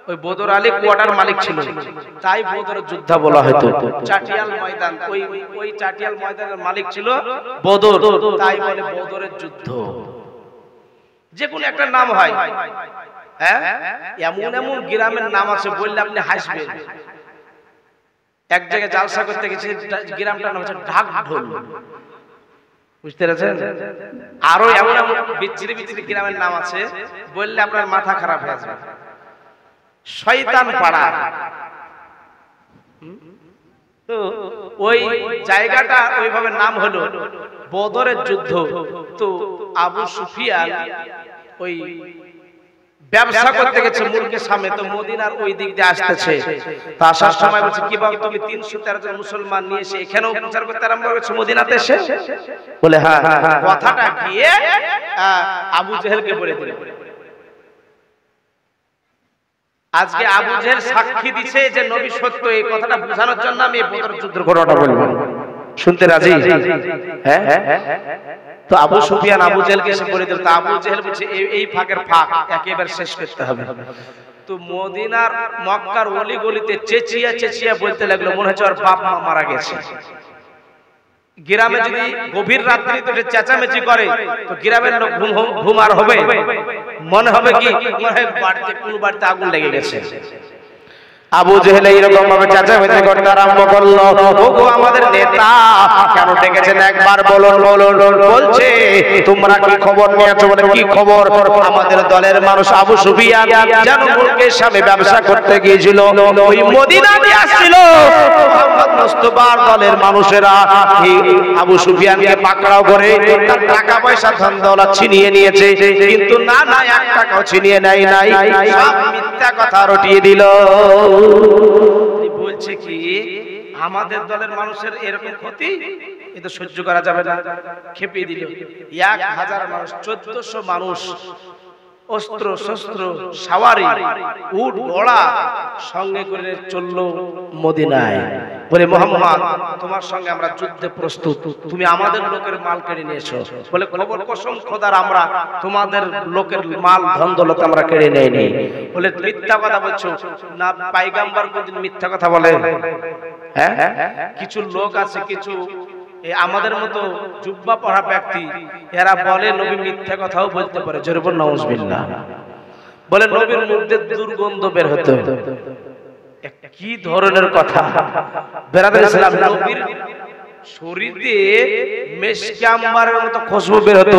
ওই বদর আলী, কোয়ার্টার মালিক ছিল, তাই বদরের যুদ্ধ বলা হতো। চাটিয়াল ময়দান, ওই চাটিয়াল ময়দানের মালিক ছিল বদর, তাই বলে বদরের যুদ্ধ। যে কোনো একটা নাম হয়, হ্যাঁ, এমন এমন গ্রামের নাম আছে বললে আপনি হাসবেন। এক জায়গায় জালসা করতে গেছে, গ্রামটার নাম হচ্ছে ঢাকঢোল, বুঝতে পেরেছেন? আরো এমন এমন বিচ্ছিরি বিচ্ছিরি গ্রামের নাম আছে বললে আপনার মাথা খারাপ হয়ে যাবে। শয়তান পাড়া, তো ওই জায়গাটা ওইভাবে নাম হলো বদরের যুদ্ধ। তো আবু সুফিয়ান ওই ব্যবসা করতে গেছে মুলকে সামনে, তো মদিনার ওই দিক দিয়ে আসতেছে। তো আসার সময় বলছে, কি বাবা তুমি 313 জন মুসলমান নিয়ে এসে এখানেও প্রচার করতে আরম্ভ করেছো মদিনাতে এসে? বলে হ্যাঁ। কথাটা গিয়ে আবু জেহেলকে বলে দিল। আজকে আবু জেহেল সাক্ষী দিছে যে নবী সত্য, এই কথাটা বোঝানোর জন্য আমি বদর যুদ্ধের ঘটনাটা বলবো। শুনতে রাজি? হ্যাঁ। তো আবু সুফিয়ান আবু জেহেলকে এসে বলে দিল। তো আবু জেহেল বলছে এই ফাঁকের ফাঁক একেবারে শেষ করতে হবে। তো মদিনার মক্কার অলি গলিতে চেঁচিয়া চেঁচিয়া বলতে লাগলো, মনে হচ্ছে ওর বাপ মা মারা গেছে। গ্রামে যদি গভীর রাত্রিতে চেঁচামেচি করে তো গ্রামের লোক ঘুম আর হবে? মনে হবে কি মনে হয় বাড়িতে কোন বাড়িতে আগুন লেগে গেছে। আবু জেহেল এইরকম ভাবে চেঁচামেচি করতে আরম্ভ করলো, ওগো আমাদের নেতা কেন ডেকেছেন একবার বলুন বলুন। বলছে তোমরা কি খবর নিয়েছো? বলে কি খবর? আমাদের দলের মানুষ আবু সুফিয়ান যেন মুলকের সামনে ব্যবসা করতে গিয়েছিল, ওই মদিনা দিয়ে আসছিল, মুহাম্মদ মুস্তাফার দলের মানুষেরা আবু সুফিয়ানকে পাকড়াও করে তার টাকা পয়সা ধন দৌলত ছিনিয়ে নিয়েছে। কিন্তু না না, এক টাকাও ছিনিয়ে নেয় নাই, সব মিথ্যা কথা রটিয়ে দিল। বলছে কি আমাদের দলের মানুষের এরকম ক্ষতি এ তো সহ্য করা যাবে না, খেপিয়ে দিল। 1000 মানুষ, 1400 মানুষ, অস্ত্র শস্ত্র সাওয়ারি উট ঘোড়া সঙ্গে করে চললো মদিনায়। বলে মুহাম্মদ তোমার সঙ্গে আমরা যুদ্ধে প্রস্তুত, তুমি আমাদের লোকের মাল কেড়ে নিয়েছো। বলে খবর কসম খোদার আমরা তোমাদের লোকের মাল ধন দৌলত আমরা কেড়ে নেইনি। বলে মিথ্যা কথা বলছো না, পয়গম্বর কোনদিন মিথ্যা কথা বলে? হ্যাঁ, কিছু লোক আছে, কিছু আমাদের মতো জুব্বা পরা ব্যক্তি, এরা বলে নবী মিথ্যা কথাও বলতে পারে। জোরে বল নাউজুবিল্লাহ। বলে নবীর মুখ দিয়ে দুর্গন্ধ বের হতো। কি ধরনের কথা বেরাদার ইসলাম! নবীর শরীরে মেশকে আম্বারের মতো খুশবু বের হতো,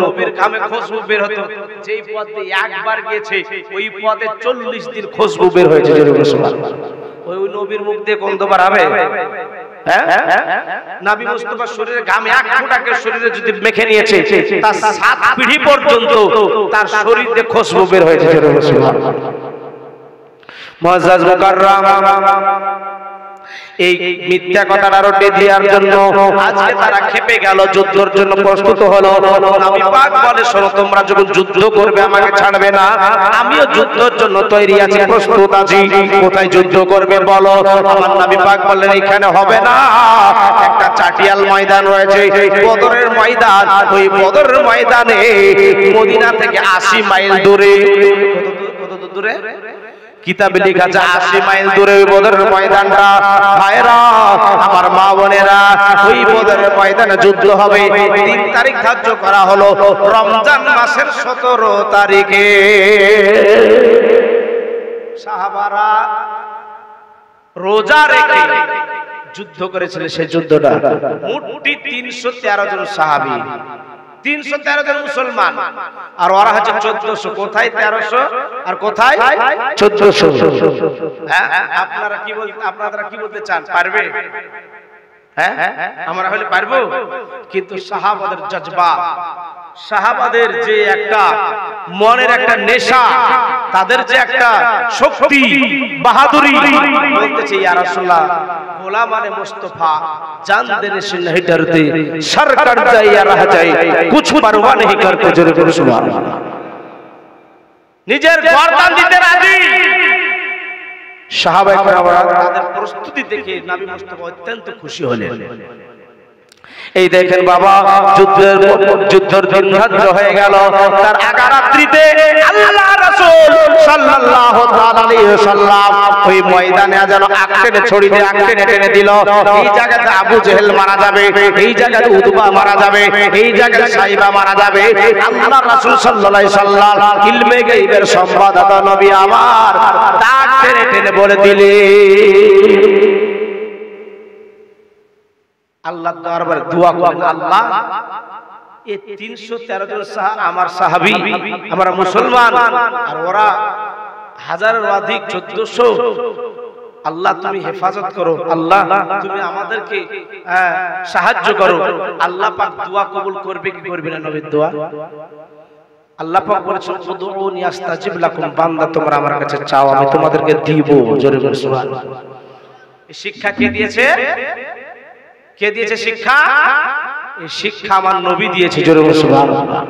নবীর ঘামে খুশবু বের হতো। যেই পথে একবার গেছে ওই পথে 40 দিন খুশবু বের হয়েছে। ওই নবীর মুখ দিয়ে গন্ধ বার হবে? নবী মুস্তাফার শরীরে ঘাম এক ফোঁটাকে শরীরে যদি মেখে নিয়েছে তার 7 পিঢ়ি পর্যন্ত তার শরীরে খুশবু বের হয়েছে। মুআজ্জাজ মুকাররম, এই মিথ্যা কথাটা রটে দেওয়ার জন্য আজকে তারা খেপে গেল, যুদ্ধের জন্য প্রস্তুত হলো। নবী পাক বলে, শোনো, তোমরা যখন যুদ্ধ করবে আমাকে ছাড়বে না, আমিও যুদ্ধের জন্য তৈরি আছি, প্রস্তুত আছি। কোথায় যুদ্ধ করবে বলো? আমার নবী পাক বললেন, এখানে হবে না, একটা চাটিয়াল ময়দান রয়েছে, বদরের ময়দান। ওই বদরের ময়দানে মদিনা থেকে 80 মাইল দূরে, কত দূরে? কিতাবে লেখা আছে 80 মাইল দূরে ওই বদরের ময়দানটা। ভাইরা আমার, মা বোনেরা, ওই বদরের ময়দানে যুদ্ধ হবে। 3 তারিখ ধার্য করা হলো, রমজান মাসের 17 তারিখে। সাহাবারা রোজা রেখে যুদ্ধ করেছিলেন। সেই যুদ্ধটা মোট 313 জন সাহাবী, 313 জন মুসলমান, আর ওরা হচ্ছে 1400। কোথায় 1300 আর কোথায় 1400? আপনারা কি বলতে চান? পারবে? হ্যাঁ, আমরা হলে পারবো। কিন্তু সাহাবাদের জজবা, সাহাবাদের যে একটা মনের একটা নেশা, তাদের যে একটা শক্তি, বাহাদুরি, বলতেছে, ইয়া রাসূলুল্লাহ, গোলামানে মুস্তাফা जान देने से नहीं डरते, सर कट जाए या रह जाए, कुछ परवाह नहीं करते। जोरे बोलो सुभान अल्लाह। নিজের গর্দান দিতে রাজি। সাহাবায়ে কেরামরা তাদের প্রস্তুতি দেখে নবী মুস্তাফা অত্যন্ত খুশি হলেন। এই দেখেন বাবা, যুদ্ধের দিন ধার্য হয়ে গেল। তার আগা রাত্রিতে আল্লাহ রাসূল সাল্লাল্লাহু তাআলা আলাইহি ওয়াসাল্লাম ওই ময়দানে যেন আগ টেনে ছড়ি দিয়ে আগ টেনে দিল। এই জায়গাতে আবু জেহেল মারা যাবে, এই জায়গাতে উতবা মারা যাবে, এই জায়গাতে সাইবা মারা যাবে। আল্লাহ রাসূল সাল্লাল্লাহু আলাইহি ওয়াসাল্লাম ইলমে গায়বের সংবাদদাতা নবী আমার দাগ টেনে বলে দিলেন। আল্লাহর দরবারে দোয়া করেন, আল্লাহ, এই 313 জন আমার সাহাবী, আমরা মুসলমান, আর ওরা হাজারের অধিক 1400। আল্লাহ তুমি হেফাজত করো, আল্লাহ তুমি আমাদেরকে সাহায্য করো। আল্লাহ পাক দোয়া কবুল করবে কি করবে না? নবীর দোয়া আল্লাহ পাক বলেছেন, উদউনি আস্তাজিব লাকুম, বান্দা তোমরা আমার কাছে চাও, আমি তোমাদেরকে দিব। জোরে বলুন সুবহানাল্লাহ। এই শিক্ষা কে দিয়েছে? কে দিয়েছে শিক্ষা? এই শিক্ষা আমার নবী দিয়েছে। জোরে বলুন সুবহানাল্লাহ।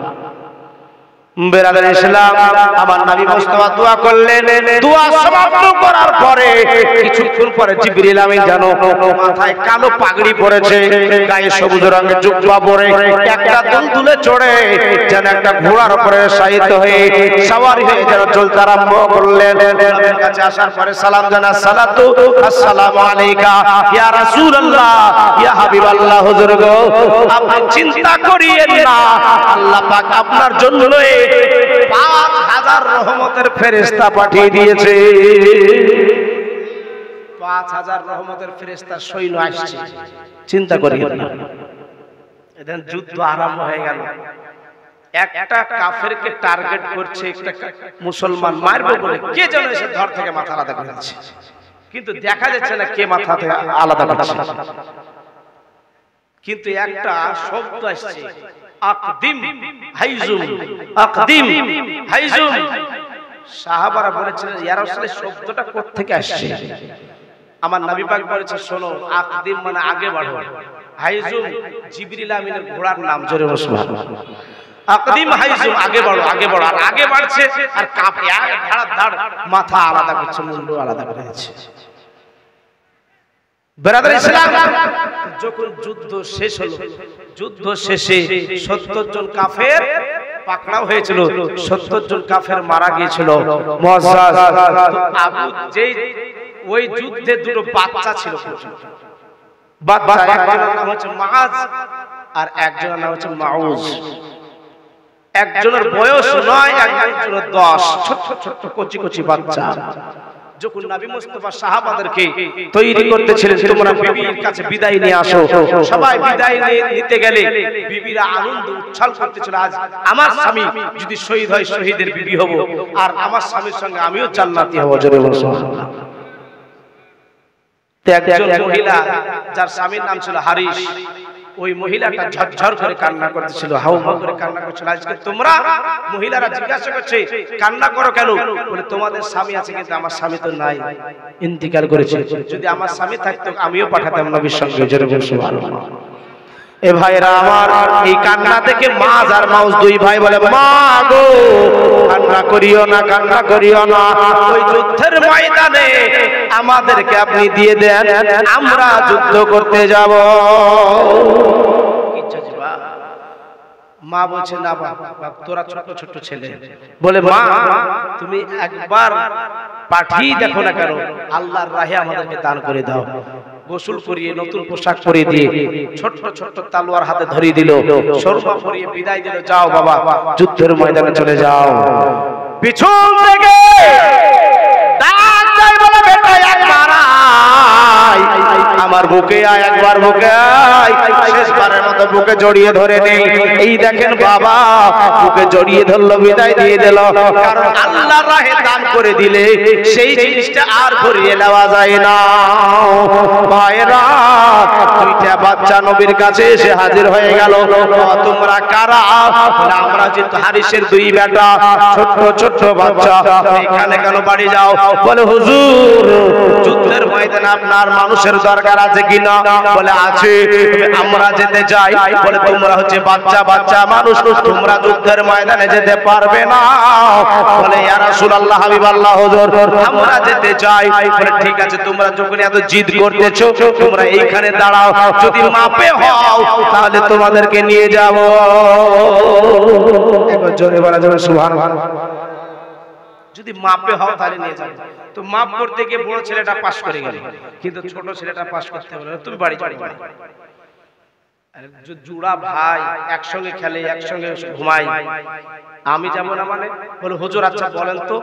বেরাদার ইসলাম, আমার নবী মুস্তাফা দোয়া করলেন। দোয়া সমাপ্ত করার পরে কিছুক্ষণ পরে জিবরিল আমিন জানো মাথায় কালো পাগড়ি পরেছে, গায়ে সবুজ রঙের জুব্বা পরে, একটা দুলদুলে চড়ে যেন একটা ঘোড়ার উপরে শায়িত হয়ে সওয়ারি হয়ে যেন চলতে আরম্ভ করলেন। নবীর কাছে আসার পরে সালাম জানা, সালাতু আসসালামু আলাইকা ইয়া রাসূলুল্লাহ, ইয়া হাবিবাল্লাহ। হুজুর গো, আপনি চিন্তা করিয়েন না, আল্লাহ পাক আপনার জন্য 5000 রহমতের ফেরেশতা পাঠিয়ে দিয়েছে। 5000 রহমতের ফেরেশতার সৈন্য আসছে, চিন্তা করিয়েন না। এদিন যুদ্ধ আরম্ভ হয়ে গেল। একটা কাফেরকে টার্গেট করছে একটা মুসলমান, মারবে বলে কে যেন এসে ধর থেকে মাথা আলাদা করে দিচ্ছে, কিন্তু দেখা যাচ্ছে না কে মাথা থেকে আলাদা করছে। কিন্তু একটা শব্দ আসছে, আকদিম হাইজুম, আকদিম হাইজুম। সাহাবারা বলেছিলেন, ইয়া রাসূলুল্লাহ, শব্দটা কোথা থেকে আসছে? আমার নবী পাক বলেছে, শোনো, আকদিম মানে আগে বাড়ো, হাইজুম জিবরিল আমিনের ঘোড়ার নাম। জোরে বলুন সুবহানাল্লাহ। আকদিম হাইজুম, আগে বাড়ো, আগে বাড়ো। আর আগে বাড়ছে আর কাঁপে, ধাড় ধাড় মাথা আলাদা করছে, মুন্ড আলাদা করে দিচ্ছে। বেরাদার ইসলাম, যখন যুদ্ধ শেষ হলো, যুদ্ধ শেষে 70 জন কাফের পাকড়াও হয়েছিল, 70 জন কাফের মারা গিয়েছিল। মুআজ্জাজ আবু যেই ওই যুদ্ধে দুটো বাচ্চা ছিল, বাচ্চা, একজনের নাম হচ্ছে মুআজ আর একজনের নাম হচ্ছে মাউজ। একজনের বয়স 9, একজনের 10, ছোট ছোট কচি কচি বাচ্চা। যখন নবী মুস্তাফা সাহাবাদেরকে তৈরি করতেছিলেন, তোমরা বিবির কাছে বিদায় নিয়ে আসো, সবাই বিদায় নিতে গেলে বিবিরা আনন্দ উচ্ছ্বাস করতেছিল, আজ আমার স্বামী যদি শহীদ হয় শহীদের বিবি হব, আর আমার স্বামীর সঙ্গে আমিও জান্নাতি হব। জোরে বলুন সুবহানাল্লাহ। একজন মহিলা যার স্বামীর নাম ছিল হারিস, ওই মহিলাটা ঝরঝর করে কান্না করতেছিল, হাউমাউ করে কান্না করছিল। আজকে তোমরা মহিলারা জিজ্ঞাসা করছে কান্না করো কেন? বলে তোমাদের স্বামী আছে কিন্তু আমার স্বামী তো নাই, ইন্তিকাল করেছে। যদি আমার স্বামী থাকতো আমিও পাঠাতাম নবীর সঙ্গে। যেরকম সুবহানাল্লাহ। এ ভাইরা আমার, এই কান্না থেকে মাছ আর মাউস দুই ভাই বলে, মা গো কান্না করিও না, কান্না করিও না, ওই যুদ্ধের ময়দানে আমাদেরকে আপনি দিয়ে দেন, আমরা যুদ্ধ করতে যাব। মা বলছে না বাবা, তোরা ছোট ছোট ছেলে। বলে মা তুমি একবার পাঠিয়ে দেখো না কেন, আল্লাহর রাহে আমাদেরকে দান করে দাও। গোসল করিয়ে নতুন পোশাক পরিয়ে দিয়ে ছোট্ট ছোট্ট তালোয়ার হাতে ধরিয়ে দিল, শর্মা পরিয়ে বিদায় দিল, যাও বাবা যুদ্ধের ময়দানে চলে যাও। পিছন থেকে ডাক দেয়, বলে বেটা একবার আয়, আমার বুকে আয়, একবার বুকে আয়, শেষবারের মতো বুকে জড়িয়ে ধরে নেই। এই দেখেন বাবা বুকে জড়িয়ে ধরলো, বিদায় দিয়ে দিল। কারণ আল্লাহর রাহে দান করে দিলে সেই জিনিসটা আর ঘুরিয়ে নেওয়া যায় না। ভাইরা, দুইটা বাচ্চা নবীর কাছে এসে হাজির হয়ে গেল। তোমরা কারা? আমরা যেহেতু হারিসের দুই বেটা, ছোট্ট ছোট্ট বাচ্চা, এখানে কেন বাড়ি যাও? বলে হুজুর যুদ্ধের ময়দানে আপনার মানুষের দরকার আছে কিনা? বলে আছে, আমরা যেতে চাই। বলে তোমরা হচ্ছে বাচ্চা বাচ্চা মানুষ, তোমরা যুদ্ধের ময়দানে যেতে পারবে না। বলে ইয়া রাসূলুল্লাহ, হাবিবাল্লাহ হুজুর আমরা যেতে চাই। বলে ঠিক আছে, তোমরা যখন এত জিদ করতেছো তোমরা এইখানে দাঁড়াও, যদি মাপে হও তাহলে তোমাদেরকে নিয়ে যাব। একবার জোরে বলা যাবে সুবহানাল্লাহ। যদি মাপে হও তাহলে নিয়ে যাবে। তো মাপ করতে গিয়ে বড় ছেলেটা পাস করে গেল, কিন্তু ছোট ছেলেটা পাস করতে বলে তুমি বাড়ি চলে যাও। জুড়া ভাই একসঙ্গে খেলে, একসঙ্গে ঘুমাই, আমি যাব না মানে? বলে হুজুর আচ্ছা বলেন তো,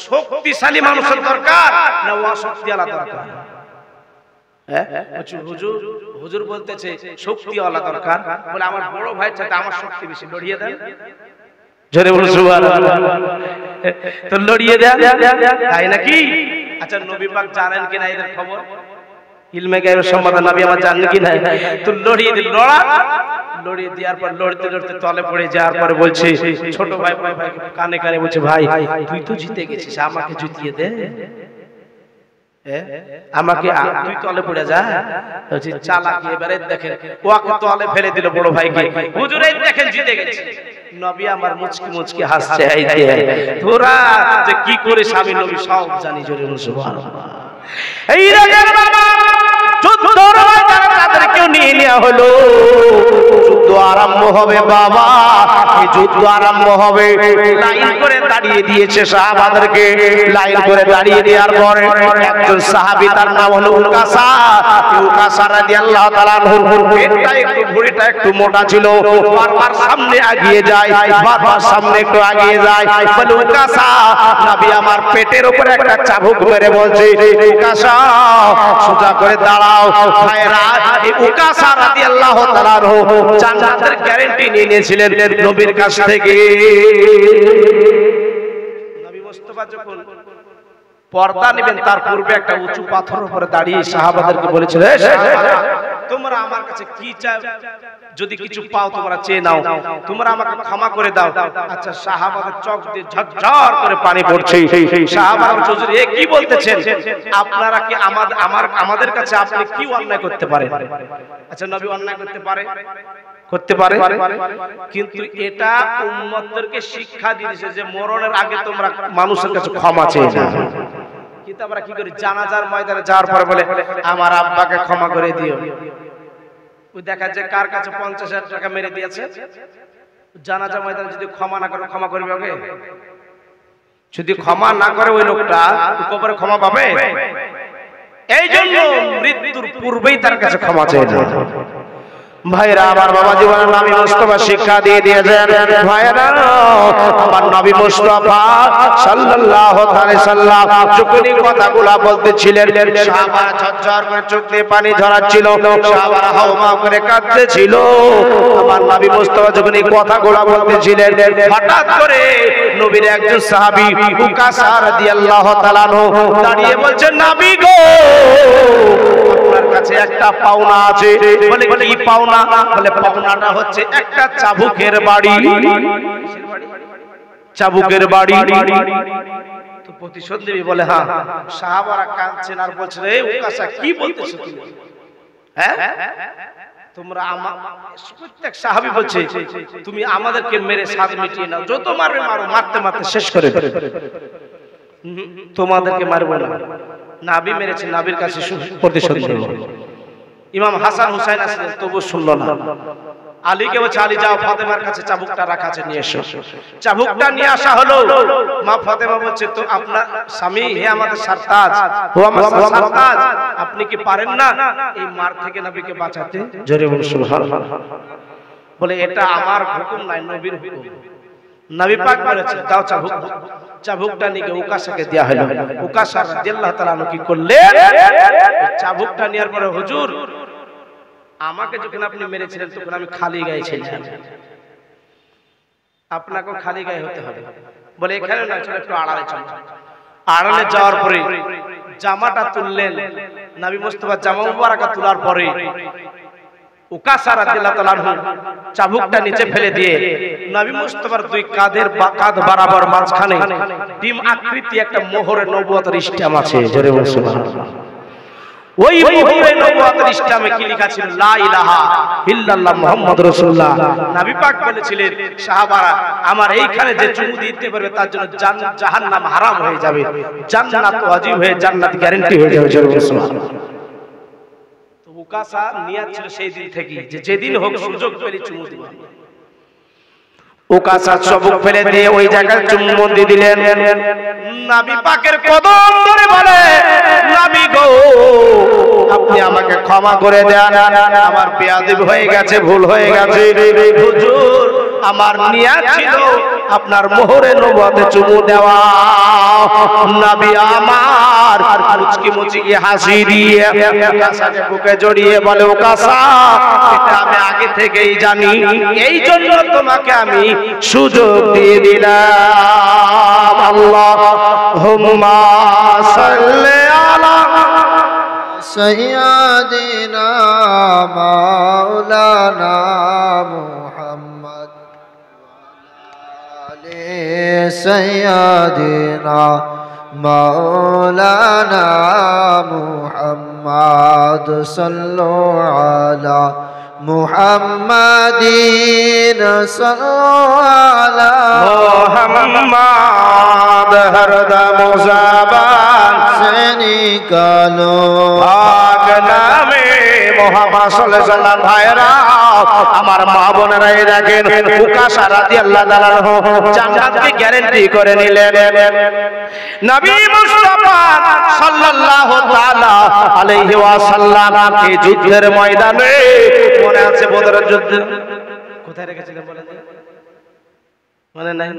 শক্তিশালী মানুষের দরকার না অশক্তিওয়ালা দরকার? হুজুর হুজুর বলতেছে শক্তিওয়ালা দরকার। বলে আমার বড় ভাই চাইতে আমার শক্তি বেশি, লড়িয়ে দেন। জোরে বলুন সুবহানাল্লাহ। তো লড়িয়ে দেন, তাই নাকি? আচ্ছা নবী পাক জানেন কিনা এদের খবর? ইলমে গায়বের সম্বন্ধে নবী আমার জানেন কিনা? তো লড়িয়ে দিল, লড়িয়ে দেওয়ার পর লড়তে লড়তে তলে পড়ে যাওয়ার পরে বলছে ছোট ভাই ভাই কানে কানে বলছে, ভাই তুই তো জিতে গেছিস, আমাকে জিতিয়ে দে, আমাকে তুই তলে পড়ে যা। চালাকি এবারে দেখেন, ওকে তলে ফেলে দিল বড় ভাইকে। হুজুর এই দেখেন জিতে গেছে। নবী আমার মুচকি মুচকি হাসছে, তোরা যে কি করে স্বামী নবী সব জানি। জোরে সুবহানাল্লাহ। এই রাজার বাবা যুদ্ধর ময়দানে তাদেরকেও নিয়ে নেওয়া হলো। যুদ্ধ আরম্ভ হবে বাবা, এই যুদ্ধ আরম্ভ হবে। লাইন করে দাঁড়িয়ে দিয়েছে সাহাবাদেরকে, লাইন করে দাঁড়িয়ে দেওয়ার পরে একজন সাহাবী, তার নাম হলো উকাসা। উকাসা রাদিয়াল্লাহু তাআলা আনহু পেটটা একটু, ভুঁড়িটা একটু মোটা ছিল, বারবার সামনে এগিয়ে যায়, বারবার সামনে একটু এগিয়ে যায়। বলে উকাসা, নবী আমার পেটের উপরে একটা চাবুক মেরে বলছে, উকাসা সোজা করে দাঁড়াও। ভাইরা, এই উকাসা রাদিয়াল্লাহু তাআলা আনহু জান্নাতের গ্যারান্টি নিয়ে নিয়েছিলেন নবীর কাছ থেকে। নবী মুস্তাফা যখন পর্দা নেবেন তার পূর্বে একটা উঁচু পাথরের উপরে দাঁড়িয়ে সাহাবাদেরকে বলেছিলেন, তোমরা আমার কাছে কি চাও? যদি কিছু পাও তোমরা চেয়ে নাও, তোমরা আমাকে ক্ষমা করে দাও। আচ্ছা সাহাবাদের চোখ দিয়ে ঝরঝর করে পানি পড়ছে। সাহাবারা হুজুর এ কি বলতেছেন? আপনারা কি আমাদের কাছে আপনি কি অন্যায় করতে পারেন? আচ্ছা নবী অন্যায় করতে পারে? করতে পারে, কিন্তু এটা উম্মতদেরকে শিক্ষা দিয়েছে যে মরণের আগে তোমরা মানুষের কাছে ক্ষমা চেয়ে নাও। কিন্তু আমরা কি করি? জানাজার ময়দানে যাওয়ার পরে বলে আমার আব্বাকে ক্ষমা করে দিও। ওই দেখা যায় কার কাছে 50,000 টাকা মেরে দিয়েছে, জানাজা ময়দানে যদি ক্ষমা না করে ক্ষমা করবে ওকে? যদি ক্ষমা না করে ওই লোকটা কবরে ক্ষমা পাবে? এই জন্য মৃত্যুর পূর্বেই তার কাছে ক্ষমা চেয়ে নাও। ভাইরা আমার, বাবা জীবনের নবী মুস্তাফা শিক্ষা দিয়ে দিয়েছেন। ভাইরা আমার নবী মুস্তাফা সাল্লাল্লাহু আলাইহি সাল্লাম যখন এই কথাগুলো বলতেছিলেন, সাহাবারা ঝরঝর করে চোখ দিয়ে পানি ঝরাচ্ছিল, সাহাবারা হাওমাও করে কাঁদতেছিল। আমার নবী মুস্তাফা যখন এই কথাগুলো বলতেছিলেন, হঠাৎ করে নবীর একজন সাহাবী উকাসা রাদিয়াল্লাহু তাআলা আনহু দাঁড়িয়ে বলছেন, নবী গো কাছে একটা পাওনা আছে। বলে কি পাওনা? বলে পাওনাটা হচ্ছে একটা চাবুকের বাড়ি। চাবুকের বাড়ি তো প্রতিশোধ দিবি। বলে হ্যাঁ। সাহাবারা কাঁদছেন আর বলছেন, এই উকাসা কি বলতেছো তুমি? হ্যাঁ, তোমরা প্রত্যেক সাহাবী বলছে তুমি আমাদেরকে মেরে স্বাদ মিটিয়ে নাও, যত মারবে মারো, মারতে মারতে শেষ করে তোমাদেরকে মারবো না। নাবি মেরেছে, নাবির কাছে প্রতিশোধ নেব। ইমাম হাসান হুসাইন আসলেন, তবু শুনলো না। আলীকে বলছে, আলী যাও, ফাতেমার কাছে চাবুকটা রাখা আছে, নিয়ে এসো। চাবুকটা নিয়ে আসা হলো। মা ফাতেমা বলছে, তো আপনার স্বামী, হে আমাদের সারতাজ, ও আমার সারতাজ, আপনি কি পারেন না এই মার থেকে নবীকে বাঁচাতে? জোরে বলুন সুবহানাল্লাহ। বলে এটা আমার হুকুম নাই, নবীর হুকুম। নবী পাক বলেছেন, দাও চাবুক। চাবুকটা নিয়ে উকাসাকে দেয়া হলো। উকাসা রাদিয়াল্লাহু তাআলা আনহু কি করলেন? চাবুকটা নেওয়ার পরে, হুজুর আমাকে যখন আপনি মেরেছিলেন তখন আমি খালি গায়ে ছিলাম, আপনাকেও খালি গায়ে হতে হবে। বলে এখানে না, চলো একটু আড়ালে চলো। আড়ালে যাওয়ার পরে জামাটা তুললেন। নবী মুস্তাফা জামা মুবারাকা তোলার পরে উকাসা রাদিয়াল্লাহু তাআলা আনহু চাবুকটা নিচে ফেলে দিয়ে নবী মুস্তাফার দুই কাঁধের কাঁধ বরাবর মাঝখানে ডিম আকৃতি একটা মোহরের নবুয়তের স্ট্যাম্প আছে। জোরে বলুন সুবহানাল্লাহ। ওই মোহরের নবুয়তের স্ট্যাম্পে কি লেখা ছিল? লা ইলাহা ইল্লাল্লাহ মুহাম্মাদুর রাসূলুল্লাহ। নবী পাক বলেছিলেন, সাহাবারা আমার এইখানে যে চুমু দিতে পারবে তার জন্য জাহান্নাম হারাম হয়ে যাবে, জান্নাত ওয়াজিব হয়ে, জান্নাত গ্যারান্টি হয়ে যাবে। জোরে বলুন সুবহানাল্লাহ। তো উকাসা নিয়াত ছিল সেই দিন থেকে যে যেদিন হোক সুযোগ পেলে চুমু দিবেন। উকাসা চাবুক ফেলে দিয়ে ওই জায়গায় চুম্বন দিলেন। নবী পাকের কদম ধরে বলে, নবী গো আপনি আমাকে ক্ষমা করে দেন, আমার বেয়াদবি হয়ে গেছে, ভুল হয়ে গেছে। হুজুর আমার নিয়ত ছিল আপনার মোহরে নবুয়তে চুমু দেওয়া। নবী আমার মুচকি মুচকি হাসি দিয়ে উকাসাকে বুকে জড়িয়ে বলে, উকাসা এটা আমি আগে থেকেই জানি, এই জন্য তোমাকে আমি সুযোগ দিয়ে দিলাম। আল্লাহুম্মা সাল্লি আলা সাইয়্যিদিনা মাওলানা মুহাম্মদ আলি সাইয়্যিদিনা মাওলানা মুহাম্মদ সাল্লু আলা মুহাম্মাদিন সাল্লু আলা মুহাম্মাদ হরদম জাবান সে নিকালো পাক নামে মুহাম্মদ সাল্লাল্লাহু আলাইহি ওয়াসাল্লাম। ভাইরা আমার মা বোনেরা দেখেন, উকাসা রাদিয়াল্লাহু তাআলা জান্নাতকে গ্যারান্টি করে নিলেন। নবী মুস্তাফা সাল্লাল্লাহু তাআলা আলাইহি ওয়াসাল্লাম এই যুদ্ধের ময়দানে, মনে আছে বদরের যুদ্ধ কোথায় রেখেছিলেন বলেন? মনে নাই?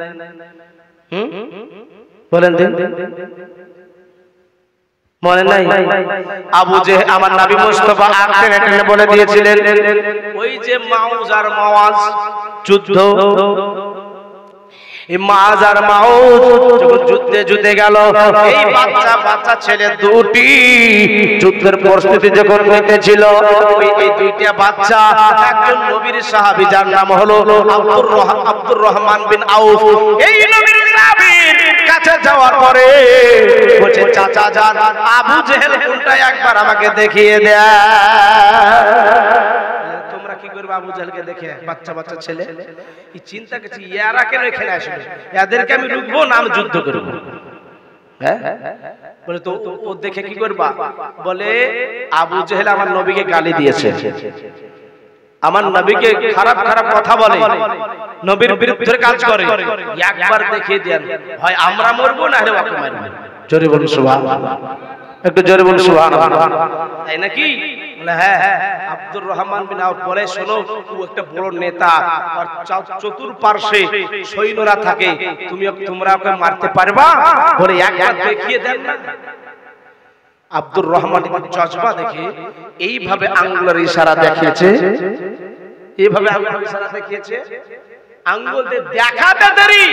বলেন দিন, মনে নাই? আবু জেহেল আমার নবী মুস্তাফা আখেরে টেনে বলে দিয়েছিলেন, ওই যে মাউজ আর মাওয়াজ যুদ্ধ, এই মাউজ আর মাউজ যখন যুদ্ধে গেল, এই বাচ্চা ছেলে দুটি যুদ্ধের প্রস্তুতি যখন নিতেছিল, এই দুইটা বাচ্চা একজন নবীর সাহাবী যার নাম হলো আব্দুর রহমান বিন আউফ। এই নবীর সাহাবীর কাছে যাওয়ার পরে বলছে, চাচা যান আবু জেহেল কোনটা একবার আমাকে দেখিয়ে দেয়। তোমরা কি করবে আবু জেহেলকে দেখে? বাচ্চা ছেলে এই চিন্তা করছে, এরা কেন এখানে আসবে, এদেরকে আমি রুখবো না, আমি যুদ্ধ করবো। হ্যাঁ বলে, তো ও দেখে কি করবা? বলে আবু জেহেল আমার নবীকে গালি দিয়েছে, আমার নবীকে খারাপ কথা বলে, নবীর বিরুদ্ধে কাজ করে, একবার দেখিয়ে দেন, হয় আমরা মরবো না হলে ওকে মারবো। জোরে বলুন সুবহানাল্লাহ, একটু জোরে বলুন সুবহানাল্লাহ। তাই নাকি? বলে হ্যাঁ। আব্দুর রহমান বিন আউফ বলে, শোনো ও একটা বড় নেতা, আর চতুর্পার্শ্বে সৈন্যরা থাকে, তোমরা ওকে মারতে পারবা? বলে একবার দেখিয়ে দেন না। আব্দুর রহমান জজবা দেখে এইভাবে আঙ্গুলের ইশারা দেখিয়েছে, এইভাবে আঙ্গুলের ইশারা দেখিয়েছে, আঙ্গুল দিয়ে দেখাতে দেরি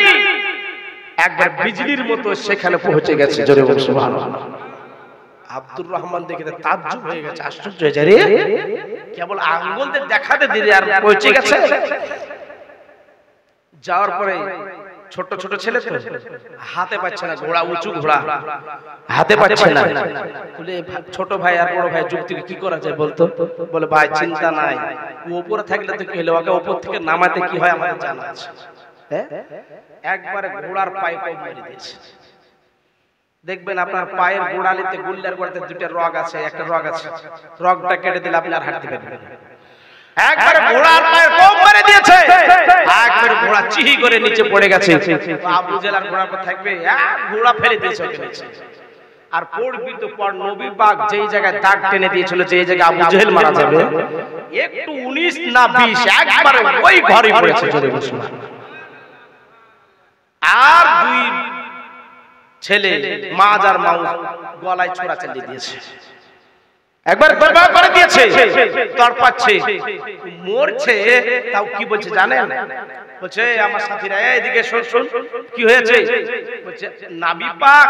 একবার বিজলির মতো সেখানে পৌঁছে গেছে। জোরে বলুন সুবহানাল্লাহ। আব্দুর রহমান দেখে তাজ্জুব হয়ে গেছে, আশ্চর্য হয়ে যায়, রে কেবল আঙ্গুল দিয়ে দেখাতে দিলে আর পৌঁছে গেছে। যাওয়ার পরে ছোট ছোট ছেলে তো হাতে পাচ্ছে না, ঘোড়া উঁচু ঘোড়া হাতে পাচ্ছে না, বলে ছোট ভাই আর বড় ভাই যুক্তি কি করা যায় বলতো? বলে ভাই চিন্তা নাই, ও উপরে থাকলে তো কি হলো, ওকে উপর থেকে নামাতে কি হয় আমাদের জানা আছে। একবারে ঘোড়ার পায়ে পায়ে মেরে দিয়েছে। দেখবেন আপনার পায়ের গোড়ালিতে গুল্লার গোড়াতে দুটো রগ আছে, একটা রগ আছে, রগটা কেটে দিলে আপনি আর হাঁটতে পারবেন না। একবারে ঘোড়ার পায়ে কোপ মেরে দিয়েছে, একবারে ঘোড়া চিহি করে নিচে পড়ে গেছে। আবু জেহেল আর ঘোড়ার উপর থাকবে, ঘোড়া ফেলে দিয়েছে ওকে নিচে। আর পড়বি তো পর, নবী পাক যেই জায়গায় দাগ টেনে দিয়েছিল, যেই জায়গায় আবু জেহেল মারা যাবে, একটু 19 না 20 একবারে ওই ঘরে পড়েছে জোরে বসে। আর দুই ছেলে মাজ আর মাউস গলায় ছোড়া চালিয়ে দিয়েছে, একবার গড়বড় করে দিয়েছে, তড়পাচ্ছে, মরছে। তাও কি বলছে জানেন? বলছে আমার সাথীরা এইদিকে শোন শোন, কি হয়েছে? বলছে নবী পাক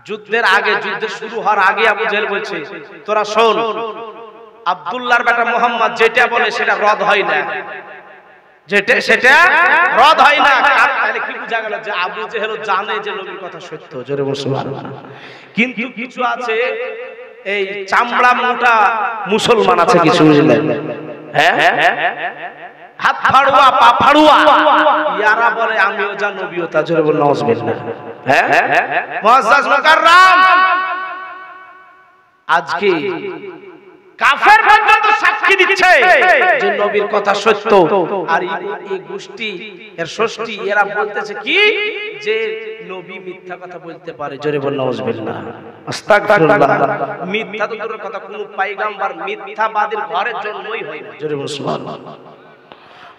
যুদ্ধের আগে, যুদ্ধ শুরু হওয়ার আগে আবু জেহেল বলছে তোরা শোন, আব্দুল্লাহর বেটা মুহাম্মদ যেটা বলে সেটা রদ হয় না, যেটা সেটা রদ হয় না। তাহলে কি বোঝা গেল? যে আবু জেহেল জানে যে নবীর কথা সত্য, জোরে বলুন সুবহানাল্লাহ। কিন্তু কিছু আছে এই চামড়া মোটা মুসলমান আছে কিছু, বুঝলেন? হ্যাঁ, হাত ফাড়ুয়া পা ফাড়ুয়া, ইয়ারা বলে আমিও যা নবীও তা, জোরে বলুন নাউজুবিল্লাহ। হ্যাঁ, মুআজ্জাজ মুকাররম, আজকে কাফের পর্যন্ত সাক্ষী দিচ্ছে যে নবীর কথা সত্য। আর এই গোষ্ঠী এর ষষ্ঠী, এরা বলতেছে কি যে নবী মিথ্যা কথা বলতে পারে, জোরে বলুন নাউজুবিল্লাহ আস্তাগফিরুল্লাহ। মিথ্যা তো দূরের কথা, কোন পয়গম্বর মিথ্যাবাদীর ঘরে জন্মই হয় না, জোরে বলুন সুবহানাল্লাহ।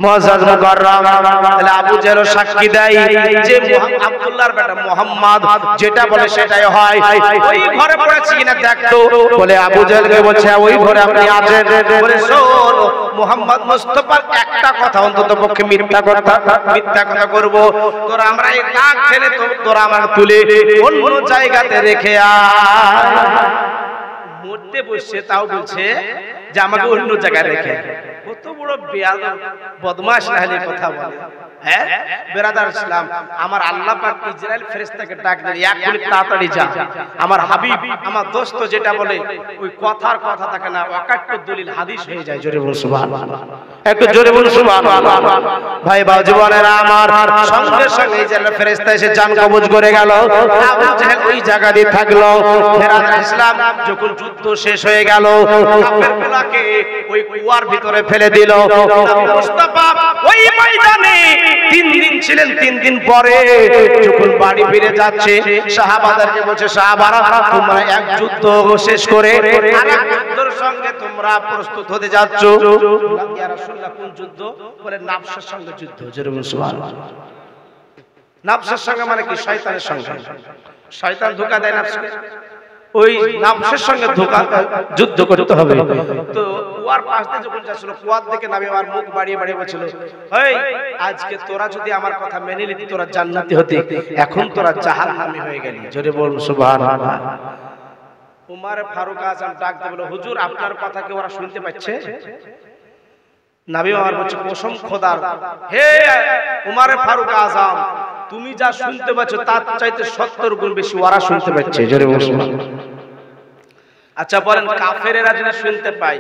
মুআজ্জাজ মুকাররম, তাহলে আবু জেহেল সাক্ষী দেয় যে আব্দুল্লাহর বেটা মুহাম্মদ যেটা বলে সেটাই হয়। ওই ঘরে পড়েছি কিনা দেখতো, বলে আবু জেহেলকে বলছে ওই ঘরে আপনি আছেন। বলে শোন, মুহাম্মদ মুস্তাফার একটা কথা অন্তত পক্ষে মিথ্যা কথা করব, তোরা আমরা এই দাগ টেনে তোরা আমার তুলে অন্য জায়গাতে রেখে আয়। মরতে বসে তাও বলছে যে আমাকে অন্য জায়গায় রেখে। কত বড় বেয়াদব বদমাশ না হলে কথা বলে। হ্যাঁ বেরাদার ইসলাম, আমার আল্লাহ পাক ইসরাইল ফেরেশতাকে ডাক দিলেন, এক্ষুনি তাড়াতাড়ি যা, আমার হাবিব আমার দোস্ত যেটা বলে ওই কথার কথা থাকে না, অকাট্য দলিল হাদিস হয়ে যায়। জোরে বলুন সুবহানাল্লাহ, একটু জোরে বলুন সুবহানাল্লাহ। ভাই জীবনেরা আমার, সঙ্গে সঙ্গে ইসরাইল ফেরেশতা এসে জান কবজ করে গেল। আবু জেহেল ওই জায়গাতেই থাকলো। বেরাদার ইসলাম, যখন যুদ্ধ শেষ হয়ে গেল, কাফেরগুলোকে ওই কুয়ার ভিতরে ফেলে দিল। মুস্তাফা ওই ময়দানে 3 দিন ছিলেন। 3 দিন পরে যখন বাড়ি ফিরে যাচ্ছে, সাহাবাদেরকে বলছে সাহাবারা তোমরা এক যুদ্ধ শেষ করে আরেক যুদ্ধের সঙ্গে তোমরা প্রস্তুত হতে যাচ্ছ। ইয়া রাসূলুল্লাহ কোন যুদ্ধ? বলে নাফসের সঙ্গে যুদ্ধ। জোরে বলুন সুবহানাল্লাহ। নাফসের সঙ্গে মানে কি? শয়তানের সঙ্গে। শয়তান ধোঁকা দেয় নাফসকে, ওই নাফসের সঙ্গে যুদ্ধ করতে হবে। তো কুয়ার পাশ দিয়ে যখন যাচ্ছিল, কুয়ার দিকে নবী আমার মুখ বাড়িয়ে বাড়িয়ে বলছিল, এই আজকে তোরা যদি আমার কথা মেনে নিতি তোরা জান্নাতি হতি, এখন তোরা জাহান্নামী হয়ে গেলি। জোরে বলুন সুবহানাল্লাহ। উমর ফারুক আজম ডাক দিয়ে বলল, হুজুর আপনার কথা কি ওরা শুনতে পাচ্ছে? নবী আমার বলছে, কসম খোদার, হে উমর ফারুক আজম, তুমি যা শুনতে পাচ্ছ তার চাইতে 70 গুণ বেশি ওরা শুনতে পাচ্ছে। জোরে বলুন। আচ্ছা বলেন, কাফেরেরা যদি শুনতে পায়,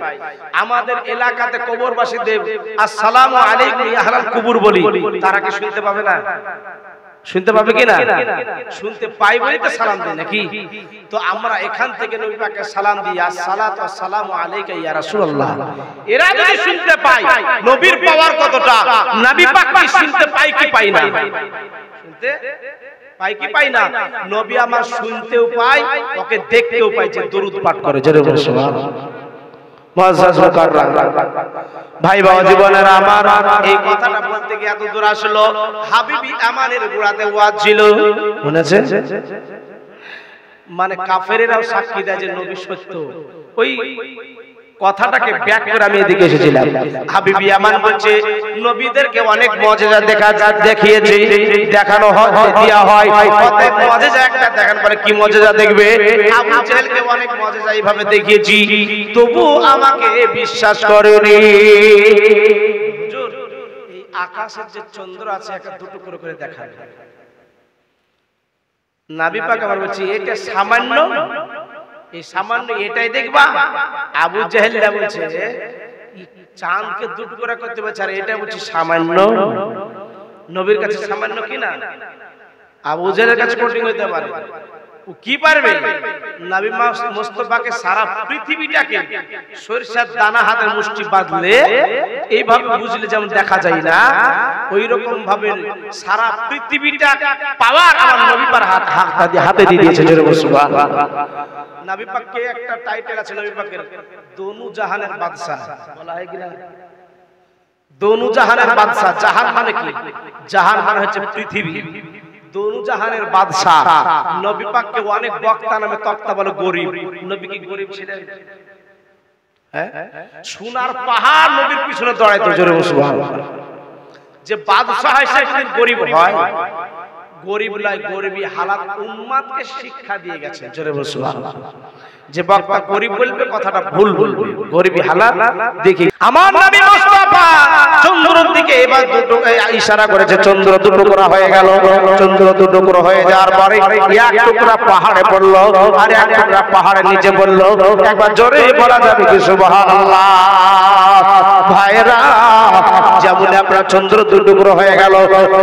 আমাদের এলাকাতে কবরবাসীদের আসসালামু আলাইকুম ইয়া আহলাল কুবুর বলি, তারা কি শুনতে পাবে না? শুনতে পাবে কি না? শুনতে পাই বলেই তো সালাম দেয় নাকি? তো আমরা এখান থেকে নবী পাককে সালাম দিই, আসসালাতু ওয়াসসালামু আলাইকা ইয়া রাসূলুল্লাহ। এরা যদি শুনতে পায়, নবীর পাওয়ার কতটা, নবী পাক কি শুনতে পায় কি পায় না? শুনতে পাই কি পাই না? নবী আমার শুনতেও পাই, ওকে দেখতেও পাই যে দরুদ পাঠ করে। জোরে বলুন সুবহানাল্লাহ। মুআজ্জাজ মুকাররম, ভাই বাবা জীবনেরা আমার, এই কথাটা বলতে গিয়ে এত দূর আসলো। হাবিবি আমানের গোড়াতে ওয়াজ ছিল, মনে আছে? মানে কাফেরেরাও সাক্ষী দেয় যে নবী সত্য। ওই কথাটাকে ব্যাক করে আমি এদিকে এসেছিলাম। হাবিবি আমান বলছে নবীদেরকে অনেক মুজিজা দেখিয়েছে, দেখানো হয়, দেয়া হয়, অতএব মুজিজা একটা দেখান পরে কি মুজিজা দেখবে। আবু জেহেলকে অনেক মুজিজা এইভাবে দেখিয়েছি, তবু আমাকে বিশ্বাস করেনি। হুজুর এই আকাশের যে চন্দ্র আছে একটা দুটো করে দেখান। নবী পাক আমার বলছে এটা সামান্য, এই সামান্য এটাই দেখবা। আবু জেহেল বলছে চাঁদকে দুটো করে করতে পারছে, আর এটা বলছে সামান্য। নবীর কাছে সামান্য কিনা, আবু জেহেলের কাছে কঠিন হইতে পারে। ও কি পারবে? নবী মুস্তাফাকে সারা পৃথিবীটাকে সরিষার দানা হাতের মুষ্টি বাঁধলে এইভাবে বুঝলে যেমন দেখা যায় না, ওই রকম ভাবে সারা পৃথিবীটা পাওয়ার আমার নবী পার হাতে দিয়ে দিয়েছে। জোরে বলুন সুবহানাল্লাহ। নবী পাককে একটা টাইটেল আছে নবী পাকের, দোনো জাহানের বাদশা বলা হয় কিনা? দোনো জাহানের বাদশা। জাহান মানে কি? জাহান মানে হচ্ছে পৃথিবী। দোনো জাহানের বাদশা নবী পাককে অনেক বক্তা নামে তক্তা বলে গরিব। নবী কি গরিব ছিলেন? হ্যাঁ, সোনার পাহাড় নবীর পিছনে দৌড়াইতো। জোরে বলুন সুবহানাল্লাহ। যে বাদশা হয় সে একদিন গরিব হয়? গরিব নয়, গরিবী হালাত উম্মতকে শিক্ষা দিয়ে গেছে। জোরে বলুন সুবহানাল্লাহ। যে বক্তা গরিব বলবে কথাটা ভুল বলবে। গরিবী হালাত দেখি আমার নবী মুস্তাফা চন্দ্রের দিকে এবার দুটো ইশারা করেছে, চন্দ্র দুটো করা হয়ে গেল। চন্দ্র দুটো করা হয়ে যাওয়ার পরে এক টুকরা পাহাড়ে পড়লো আর এক টুকরা পাহাড়ের নিচে পড়লো। একবার জোরে বলা যাবে কি সুবহানাল্লাহ? ভাইরা যেমন আপনার চন্দ্র দুটো করা হয়ে গেল,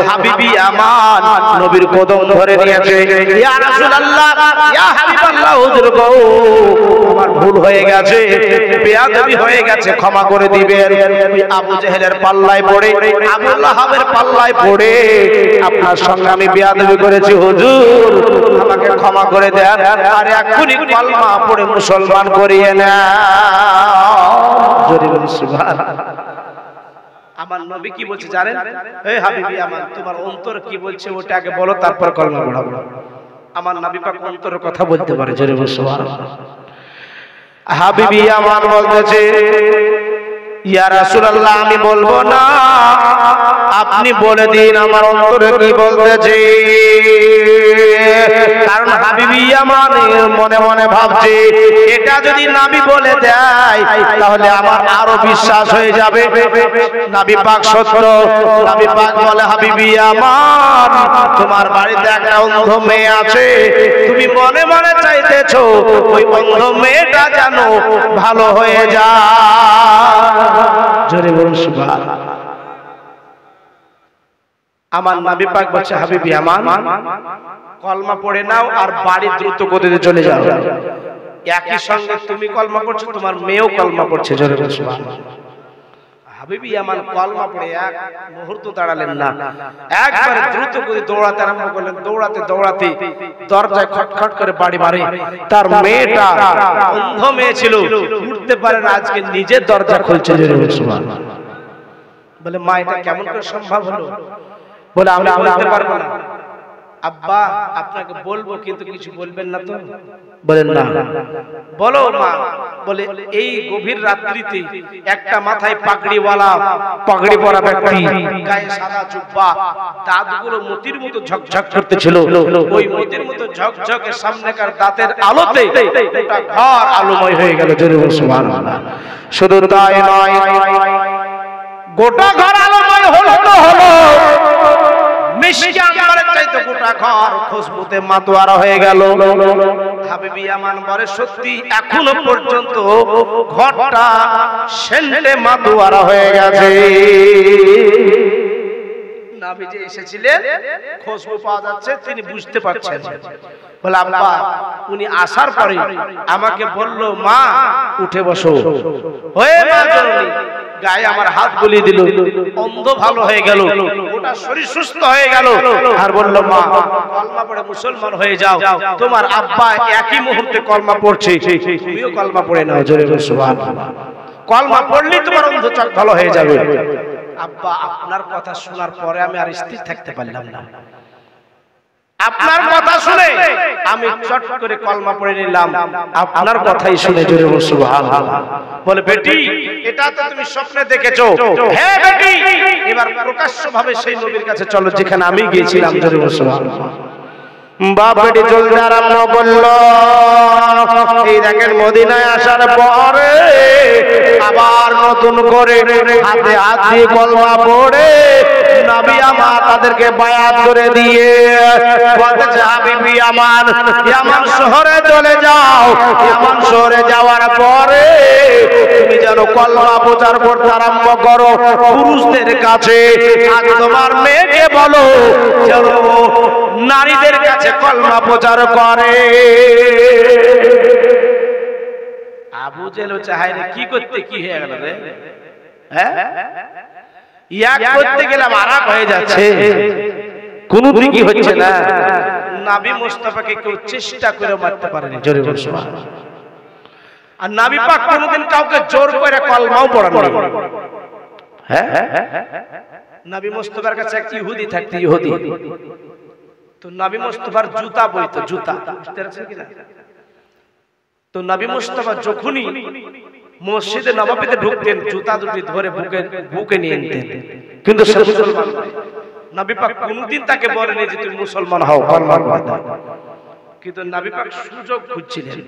হাবিবি আমান নবীর কদম ধরে নিয়েছে। ইয়া রাসূলুল্লাহ, ইয়া হাবিবাল্লাহ, হুজুর গো আমার ভুল হয়ে গেছে, বেয়াদবি হয়ে গেছে, ক্ষমা করে দিবেন। ওই আবু জেহেলের পাল্লায় পড়ে, আবু লাহাবের পাল্লায় পড়ে আপনার সঙ্গে আমি বেয়াদবি করেছি, হুজুর আমাকে ক্ষমা করে দেন, আর এখনই কলমা পড়ে মুসলমান করিয়ে নাও। জোরে বলুন সুবহানাল্লাহ। আমার নবী কি বলছে জানেন? এই হাবিবি আমান তোমার অন্তর কি বলছে ওটা আগে বলো, তারপর কলমা পড়াবো। আমার নবী পাক অন্তরের কথা বলতে পারে। জোরে বলুন সুবহানাল্লাহ। হাবিবি আমান বলতেছে ইয়া রাসূলুল্লাহ আমি বলবো না, আপনি বলে দিন আমার অন্তরে কি বলতেছে। কারণ হাবিবি আমান মনে মনে ভাবছে এটা যদি নবী বলে দেয় তাহলে আমার আরো বিশ্বাস হয়ে যাবে নবী পাক সত্য। নবী পাক বলে হাবিবি আমান তোমার বাড়িতে একটা অন্ধ মেয়ে আছে, তুমি মনে মনে চাইতেছো ওই অন্ধ মেয়েটা যেন ভালো হয়ে যায়। জোরে বলুন সুবহানাল্লাহ। আমার নবী পাক বলছে হাবিবি আমান কলমা পড়ে নাও আর বাড়ি দ্রুত গতিতে চলে যাও। একই সঙ্গে তুমি কলমা পড়ছো, তোমার মেয়েও কলমা পড়ছে। জোরে বলুন সুবহানাল্লাহ। হাবিবি আমান কলমা পড়ে এক মুহূর্ত দাঁড়ালেন না, একবারে দ্রুত গতিতে দৌড়াতে আরম্ভ করলেন। দৌড়াতে দৌড়াতে দরজায় খটখট করে বাড়ি মারে। তার মেয়েটা অন্ধ মেয়ে ছিল, উঠতে পারে না, আজকে নিজের দরজা খুলছে। জোরে বলুন সুবহানাল্লাহ। বলে মা এটা কেমন করে সম্ভব হলো? বলে আমরা বলতে পারবো না। আব্বা আপনাকে বলবো কিন্তু কিছু বলবেন না তো? বলেন না। বলো মা। বলে এই গভীর রাত্রিতে একটা মাথায় পাগড়িওয়ালা, পাগড়ি পরা ব্যক্তি, গায়ে সাদা জুব্বা, দাঁতগুলো মতির মতো ঝকঝক করতেছিল। ওই মতির মতো ঝকঝকের সামনেকার দাঁতের আলোতে গোটা ঘর আলোময় হয়ে গেল। জোরে বলুন সুবহানাল্লাহ। শুধু তাই নয়, গোটা ঘর আলোময় হলো তো হলো, মিষ্টি আম্বরের চাইতে গোটা ঘর খুশবুতে মাতোয়ারা হয়ে গেল। হাবিবি আমান বলে সত্যি এখনো পর্যন্ত ঘরটা সেন্টে মাতোয়ারা হয়ে গেছে। নবী যে এসেছিলেন খুশবু পাওয়া যাচ্ছে, তিনি বুঝতে পারছেন। বলে আব্বা উনি আসার পরে আমাকে বলল মা উঠে বসো। হয়ে মা জননী গায়ে আমার হাত বুলিয়ে দিল, অন্ধ ভালো হয়ে গেল, গোটা শরীর সুস্থ হয়ে গেল। আর বলল মা কলমা পড়ে মুসলমান হয়ে যাও, তোমার আব্বা একই মুহূর্তে কলমা পড়ছে, তুমিও কলমা পড়ে নাও। জোরে বলুন সুবহানাল্লাহ। কলমা পড়লেই তোমার অন্ধ চোখ ভালো হয়ে যাবে। আব্বা আপনার কথা শোনার পরে আমি আর স্থির থাকতে পারলাম না। আপনার কথা শুনে আমি চট করে কলমা পড়ে নিলাম, আপনার কথাই শুনে জোরে বল সুবহানাল্লাহ। বলে বেটি এটা তো তুমি স্বপ্নে দেখেছো? হ্যাঁ বেটি, এবার প্রকাশ্যভাবে সেই নবীর কাছে চলো যেখানে আমি গিয়েছিলাম, জোরে বল সুবহানাল্লাহ। বাপ বেটি চলতে আরম্ভ করলো। এই দেখেন মদিনায় আসার পরে আবার নতুন করে হাতে হাত দিয়ে কলমা পড়ে নবী আমার তাদেরকে বায়াত করে দিয়ে বলতেছে, হাবিবি আমার, ইয়ামান শহরে চলে যাও। ইয়ামান শহরে যাওয়ার পরে তুমি যেন কলমা প্রচার করতে আরম্ভ করো পুরুষদের কাছে, আর তোমার মেয়েকে বলো যেন নারীদের কাছে কলমা প্রচার করে। আবু জেহেল চাহাই রে কি করতে কি হয়ে গেল রে? হ্যাঁ, ইয়াক করতে গেলাম আরাক হয়ে যাচ্ছে, কোনো দিকই হচ্ছে না। নবী মুস্তাফাকে কেউ চেষ্টা করে মারতে পারেনি, জোরে বল সুবহানাল্লাহ। আর নবী পাক কোনদিন কাউকে জোর করে কলমাও পড়াননি। হ্যাঁ, নবী মুস্তাফার কাছে এক ইহুদি থাকতো, ইহুদি তো নবী মুস্তাফার জুতা বইতো, জুতা বুঝতে পারছেন কি না? তো নবী মুস্তাফা যখনই মসজিদে নববীতে ঢুকতেন জুতা দুটি ধরে বুকে নিয়ে নিতেন, কিন্তু সে মুসলমান নয়। নবী পাক কোনদিন তাকে বলেনি যে তুমি মুসলমান হও, কলমা পড়ে দাও, কিন্তু নবী পাক সুযোগ খুঁজছিলেন।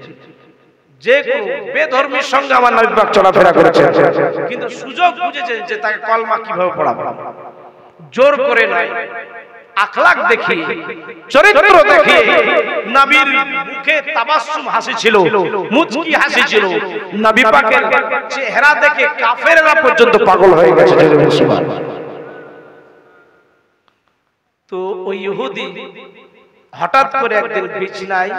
যে কোনো বেধর্মীর সঙ্গে আমার নবী পাক চলাফেরা করেছেন, কিন্তু সুযোগ খুঁজেছেন যে তাকে কলমা কিভাবে পড়াবো। জোর করে নয়, আখলাক দেখিয়ে, চরিত্র দেখিয়ে। নবীর মুখে তাবাসসুম হাসি ছিল, মুচকি হাসি ছিল। নবী পাকের চেহারা দেখে কাফেররা পর্যন্ত পাগল হয়ে গেছে। তো ওই ইহুদি হঠাৎ করে একদিন বিছানায়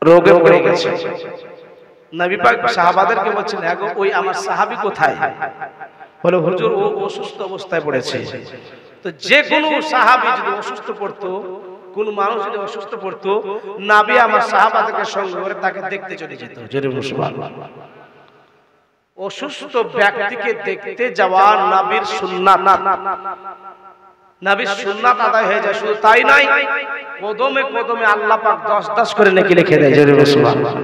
রোগে পড়ে গেছে। নবী পাক সাহাবাদেরকে বলছেন, হ্যাঁ গো, ওই আমার সাহাবী কোথায়? বলে হুজুর ও অসুস্থ অবস্থায় পড়েছে। তো যে কোনো সাহাবী যদি অসুস্থ পড়তো, কোন মানুষ যদি অসুস্থ পড়তো, নবী আমার সাহাবাদেরকে সঙ্গে করে তাকে দেখতে চলে যেত, জোরে বল সুবহানাল্লাহ। অসুস্থ ব্যক্তিকে দেখতে যাওয়া নবীর সুন্নাত, নবীর সুন্নাত আদায় হয়ে যায়। শুধু তাই নয়, কদমে কদমে আল্লাহ পাক 10-10 করে নেকি লিখে দেয়, জোরে বল সুবহানাল্লাহ।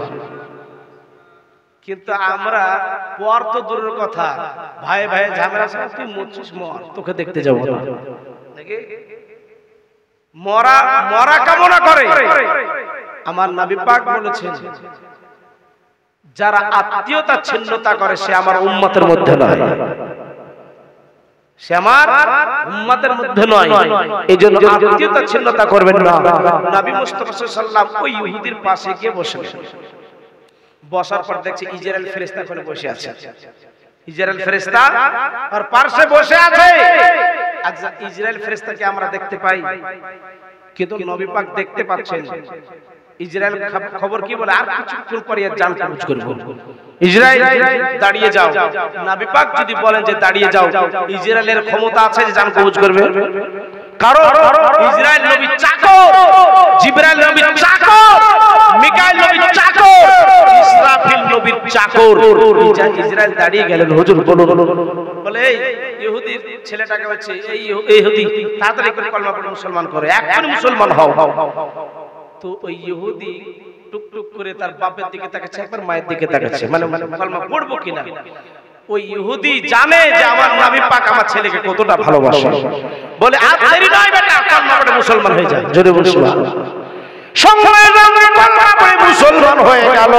কিন্তু আমরা পর তো দূরের কথা, ভাই ভাই ঝামেলা আছে, তুই মরছিস মর, তোকে দেখতে যাবো না, নাকি মরা মরা কামনা করে। আমার নবী পাক বলেছেন, যারা আত্মীয়তা ছিন্নতা করে সে আমার উম্মতের মধ্যে নয়, সে আমার উম্মতের মধ্যে নয়। এইজন্য আত্মীয়তা ছিন্নতা করবেন না। নবী মুস্তাফা সাল্লাল্লাহু আলাইহি ওয়াসাল্লাম ওই ইহুদির পাশে গিয়ে বসলেন। বসার পর দেখছে ইসরাইল ফেরেশতা করে বসে আছে। ইসরাইল ফেরেশতা আর পাশে বসে আছে। আচ্ছা, ইসরাইল ফেরেশতাকে আমরা দেখতে পাই, কিন্তু নবী পাক দেখতে পাচ্ছেন। ইসরাইল খবর কি বলে, আর কিছুক্ষণ পরে জান কবজ করব। ইসরাইল দাঁড়িয়ে যাও। নবী পাক যদি বলেন যে দাঁড়িয়ে যাও, ইসরাইলের ক্ষমতা আছে যে জান কবজ করবে? কারণ ইসরাইল নবী চাকর, জিবরাইল নবী চাকর, মিকাইল নবী চাকর, ইসরাফিল নবীর চাকর। ইসরাইল দাঁড়িয়ে গেলেন, হুজুর বলুন। বলে এই ইহুদি ছেলেটাকে হচ্ছে, এই ইহুদি তাড়াতাড়ি করে কলমা পড়ে মুসলমান করে, এখনই মুসলমান হও। তো ওই ইহুদি টুকটুক করে তার বাপের দিকে তাকাচ্ছে, একবার মায়ের দিকে তাকাচ্ছে, মানে কলমা পড়বো কিনা। ওই ইহুদি জানে যে আমার নবী পাক আমার ছেলেকে কতটা ভালোবাসে। বলে আর দেরি নয় বেটা, কলমা পড়ে মুসলমান হয়ে যায়, জোরে বল সুবহানাল্লাহ। সঙ্গে সঙ্গে কলমা পড়ে মুসলমান হয়ে গেল,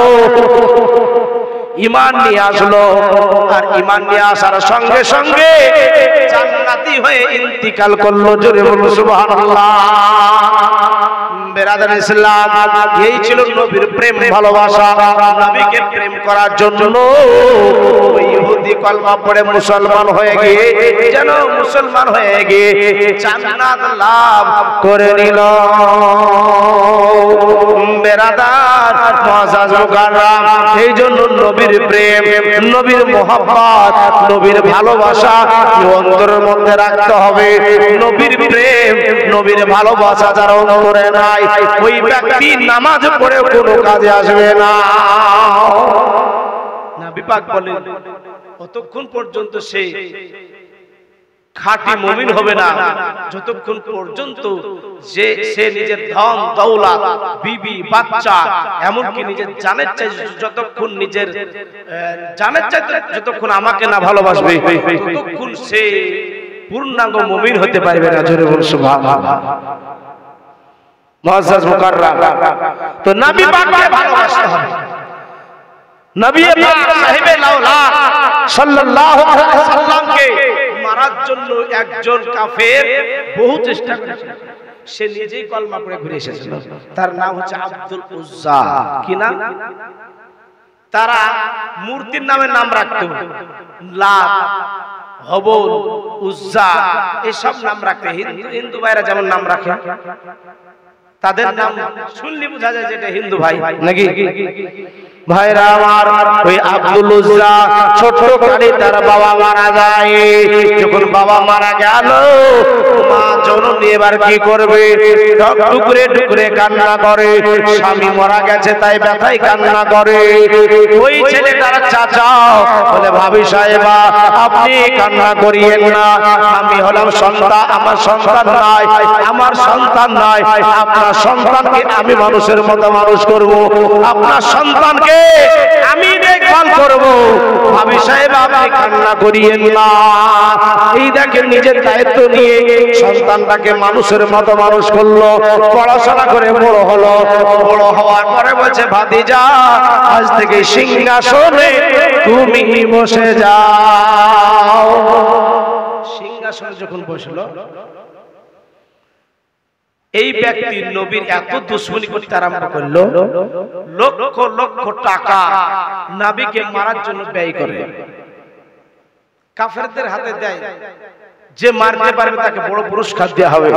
ঈমান নিয়ে আসলো। আর ঈমান নিয়ে আসার সঙ্গে সঙ্গে জান্নাতি হয়ে ইন্তিকাল করলো, জোরে বল সুবহানাল্লাহ। বেরাদার ইসলাম, এই ছিল নবীর প্রেম ভালোবাসা। নবীকে প্রেম করার জন্য ওই ইহুদি কলমা পড়ে মুসলমান হয়ে গিয়ে যেন মুসলমান হয়ে গিয়ে জান্নাত লাভ করে নিল। বেরাদার মুআজ্জাজ মুকাররম, এই জন্য নবীর প্রেম, নবীর মোহাব্বত, নবীর ভালোবাসা অন্তরের মধ্যে রাখতে হবে। নবীর প্রেম, নবীর ভালোবাসা যার অন্তরে নাই, ওই ব্যক্তি নামাজ পড়ে কোনো কাজে আসবে না। নবী পাক বলেন, অতক্ষণ পর্যন্ত সে খাঁটি মুমিন হবে না যতক্ষণ পর্যন্ত যে সে নিজের ধন দৌলত বিবি বাচ্চা এমনকি নিজের জানের চাই যতক্ষণ নিজের জানের চাই যতক্ষণ আমাকে না ভালোবাসবে ততক্ষণ সে পূর্ণাঙ্গ মুমিন হতে পারবে না। জোরে বলুন সুবহানাল্লাহ। মুআজ্জাজ মুকাররাম, তো নবী পাককে ভালোবাসতে হবে। নবী পাক সাহেবে লাউলা সাল্লাল্লাহু আলাইহি ওয়াসাল্লামকে মারার জন্য একজন কাফের বহু চেষ্টা করেছিল। সে নিজেই কলমা পড়ে ঘুরে এসেছিল। তার নাম হচ্ছে আব্দুল উজ্জা। কি নাম? তারা মূর্তির নামে নাম রাখতো, লাত, হবল, উজ্জা এসব নাম রাখতে। হিন্দু ভাইরা যেমন নাম রাখে, তাদের নাম শুনলে বোঝা যায় যে এটা হিন্দু ভাই নাকি। ভাইরা আমার, ওই আব্দুল উজ্জা ছোট কালে তার বাবা মারা যায়। যখন বাবা মারা গেল, মা জননী এবার কি করবে? টুকরে টুকরে কান্না করে। স্বামী মারা গেছে তাই ব্যথায় কান্না করে। ওই ছেলে তার চাচা বলে, ভাবি সাহেবা আপনি কান্না করিয়েন না, আমি হলাম সন্তান, আমার সন্তান নাই, আমার সন্তান নাই, আপনার সন্তানকে আমি মানুষের মতো মানুষ করব, আপনার সন্তানকে আমি দেখভাল করব। ভাবি সাহেব আপনি কান্না করিয়েন না। এই দেখেন নিজের দায়িত্ব নিয়ে সন্তানটাকে মানুষের মতো মানুষ করলো, পড়াশোনা করে বড় হলো। বড় হওয়ার পরে বলছে, ভাতিজা আজ থেকে সিংহাসনে তুমি বসে যাও। সিংহাসনে যখন বসলো, এই ব্যক্তি নবীর এত দুশ্মনী করতে আরম্ভ করলো, লক্ষ লক্ষ টাকা নবীকে মারার জন্য ব্যয় করে, কাফেরদের হাতে দেয়। যে মারতে পারবে তাকে বড় পুরস্কার দেওয়া হবে।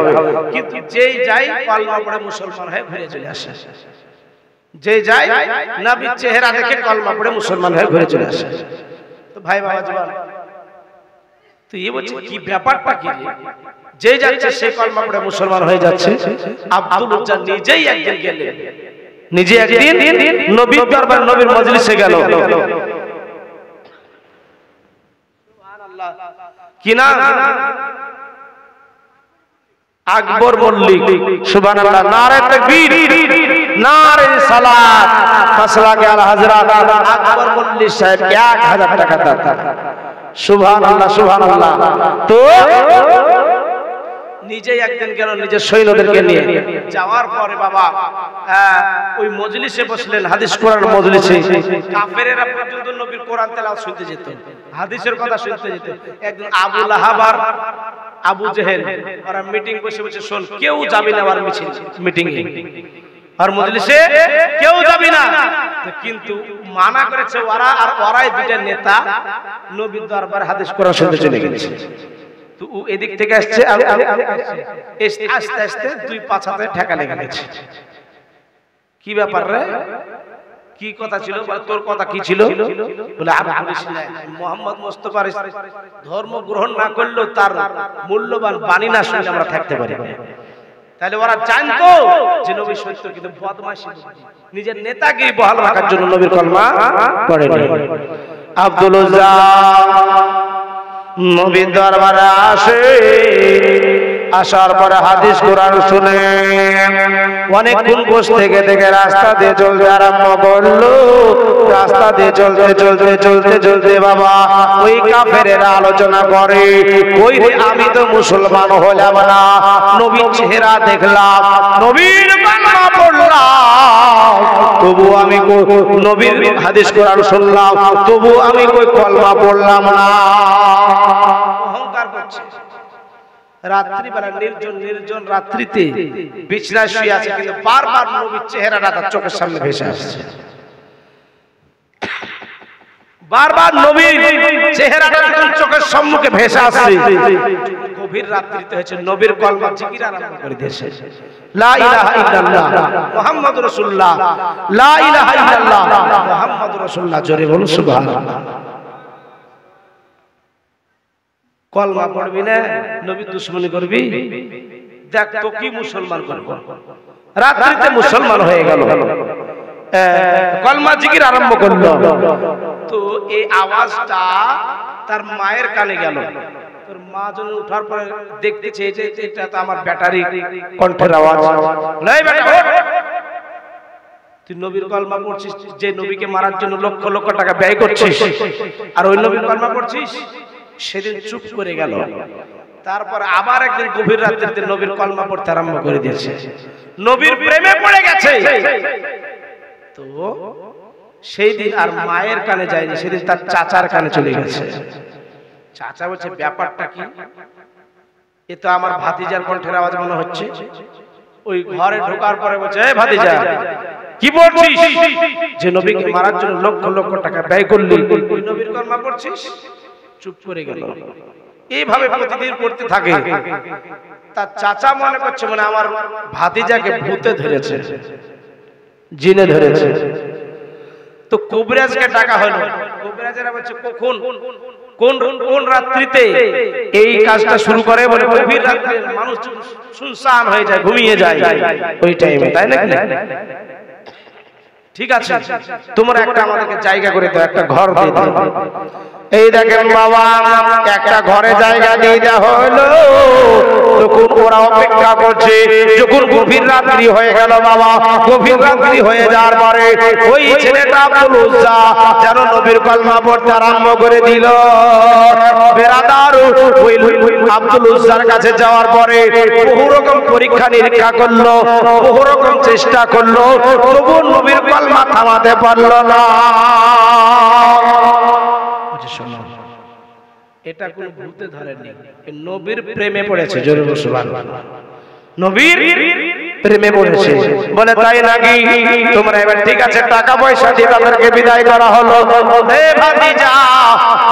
কিন্তু যেই যায় কলমা পড়ে মুসলমান হয়ে ঘুরে চলে আসে। যে যায় নবীর চেহারা দেখে কলমা পড়ে মুসলমান হয়ে ঘুরে চলে আসে। তো ভাই বাবা জবান, তো এই বলছে কি ব্যাপারটা কি? যে যাচ্ছে সে কলমা পড়ে মুসলমান হয়ে যাচ্ছে। আব্দুল উজ্জা নিজেই একদিন গেলেন, নিজে একদিন নবীর দরবারে নবীর মজলিসে গেল। সুবহানাল্লাহ। কি নাম? আকবর মল্লিক। সুবহানাল্লাহ। নারে তাকবীর, নারে সালাত, মাসলাকে আল হযরত আকবর মল্লিক সাহেব 1000 টাকা দান। সুবহানাল্লাহ সুবহানাল্লাহ। তো নিজেই একদিন গেল নিজের সৈন্যদেরকে নিয়ে। যাওয়ার পরে বাবা ওই মজলিসে বসলেন, হাদিস কোরআন মজলিসে। কাফেরেরা পর্যন্ত নবীর কোরআন তেলাওয়াত শুনতে যেত, হাদিসের কথা শুনতে যেত। একদিন আবু লাহাব আর আবু জেহেল ওরা মিটিং বসে বসে শোন, কেউ যাবে না আর মিটিং এ আর মজলিসে কেউ যাবে না। কিন্তু মানা করেছে ওরা, আর ওরাই দুইটা নেতা নবীর দরবারে হাদিস কোরআন শুনতে চলে গেছে। তো ও এদিক থেকে আসছে, আস্তে আস্তে দুই পাছাতে ঠেকা লেগে গেছে। কি ব্যাপার রে? কি কথা ছিল? তোর কথা কি ছিল? বলে আর বলিস না, মুহাম্মদ মুস্তাফার ধর্ম গ্রহণ না করলেও তার মূল্যবান বাণী না শুনলে আমরা থাকতে পারি না। তাহলে ওরা জানতো যে নবী সত্য, কিন্তু বদমাশি নিজের নেতাকে বহাল রাখার জন্য নবীর কলমা পড়েনি। আব্দুল উজ্জা নবীর দরবারে আসে, আসার পরে হাদিস কোরআন শুনে অনেকক্ষণ বসে থেকে থেকে রাস্তা দিয়ে চলতে আরম্ভ করলো। রাস্তা দিয়ে চলতে চলতে চলতে চলতে বাবা ওই কাফেরেরা আলোচনা করে, ওই রে আমি তো মুসলমান হলাম না, নবীর চেহারা দেখলাম, নবীর কলমা পড়লাম, তবু আমি নবীর হাদিস কোরআন শুনলাম, তবু আমি কই কলমা পড়লাম না। অহংকার করছে। রাত্রিবেলা নির্জন নির্জন রাত্রিতে বিছানায় শুয়ে আছে, কিন্তু বারবার নবীর চেহারাটা তার চোখের সামনে ভেসে আসছে। বারবার নবীর চেহারাটা যখন চোখের সম্মুখে ভেসে আসছে, গভীর রাত্রিতে হয়েছে নবীর কলমা জিকির আরম্ভ করে দিয়েছে। লা ইলাহা ইল্লাল্লাহ মুহাম্মাদুর রাসূলুল্লাহ, লা ইলাহা ইল্লাল্লাহ মুহাম্মাদুর রাসূলুল্লাহ। জোরে বলুন সুবহানাল্লাহ। কলমা পড়বি না, নবীর দুশমনি করবি, দেখ তো কি মুসলমান করব। রাত্রিতে মুসলমান হয়ে গেল, কলমা জিকির আরম্ভ করলো। তো এই আওয়াজটা তার মায়ের কানে গেল। তোর মা যখন উঠার পরে দেখতেছে যে এটা তো আমার ব্যাটারি কণ্ঠের আওয়াজ। এই বেটা ওঠ, তুই নবীর কলমা পড়ছিস, যে নবীকে মারার জন্য লক্ষ লক্ষ টাকা ব্যয় করছিস, আর ওই নবীর কলমা পড়ছিস। সেদিন চুপ করে গেল। তারপর আবার একদিন গভীর রাত্রিতে নবীর কলমা পড়তে আরম্ভ করে দিয়েছে, নবীর প্রেমে পড়ে গেছে। তো সেই দিন আর মায়ের কানে যায়নি, সেদিন তার চাচার কানে চলে গেছে। চাচা বলছে ব্যাপারটা কি, এ তো আমার ভাতিজার কণ্ঠের আওয়াজ মনে হচ্ছে। ওই ঘরে ঢোকার পরে বলছে, এই ভাতিজা কি বলছিস, যে নবীকে মারার জন্য লক্ষ লক্ষ টাকা ব্যয় করলি, ওই নবীর কলমা পড়ছিস? চুপ করে গেল। এইভাবে প্রতিদিন পড়তে থাকে। তার চাচা মনে করছে মানে আমার ভাতিজাকে ভূতে ধরেছে, জিনে ধরেছে। তো কবিরাজকে ডাকা হলো। কবিরাজেরা বলছে কখন কোন রাত্রিতে এই কাজটা শুরু করে, বলে গভীর রাত্রে মানুষ শুনশান হয়ে যায়, ঘুমিয়ে যায় ওই টাইমে, তাই নাকি? ঠিক আছে, তোমরা একটা আমাদেরকে জায়গা করে দাও, একটা ঘর দিয়ে দাও। এই দেখেন বাবা, একটা ঘরে জায়গা দিয়ে দেওয়া হলো। তখন ওরা অপেক্ষা করছে, যখন গভীর রাত্রি হয়ে গেল বাবা, গভীর রাত্রি হয়ে যাওয়ার পরে ওই ছেলেটা আব্দুল উজ্জা যেন নবীর কলমা পড়তে আরম্ভ করে দিল। বেরাদার ওই আব্দুল উজ্জার কাছে যাওয়ার পরে বহু রকম পরীক্ষা নিরীক্ষা করলো, বহু রকম চেষ্টা করলো, তবু নবীর কলমা থামাতে পারল না। এটা কোন ভূতে ধরেনি, নবীর প্রেমে পড়েছে। জোরে বলো সুবহানাল্লাহ। নবীর প্রেমে পড়েছে। বলে তাই নাকি? তোমরা এবার ঠিক আছে, টাকা পয়সা দিয়ে তাদেরকে বিদায় করা হলো। হে ভাতিজা,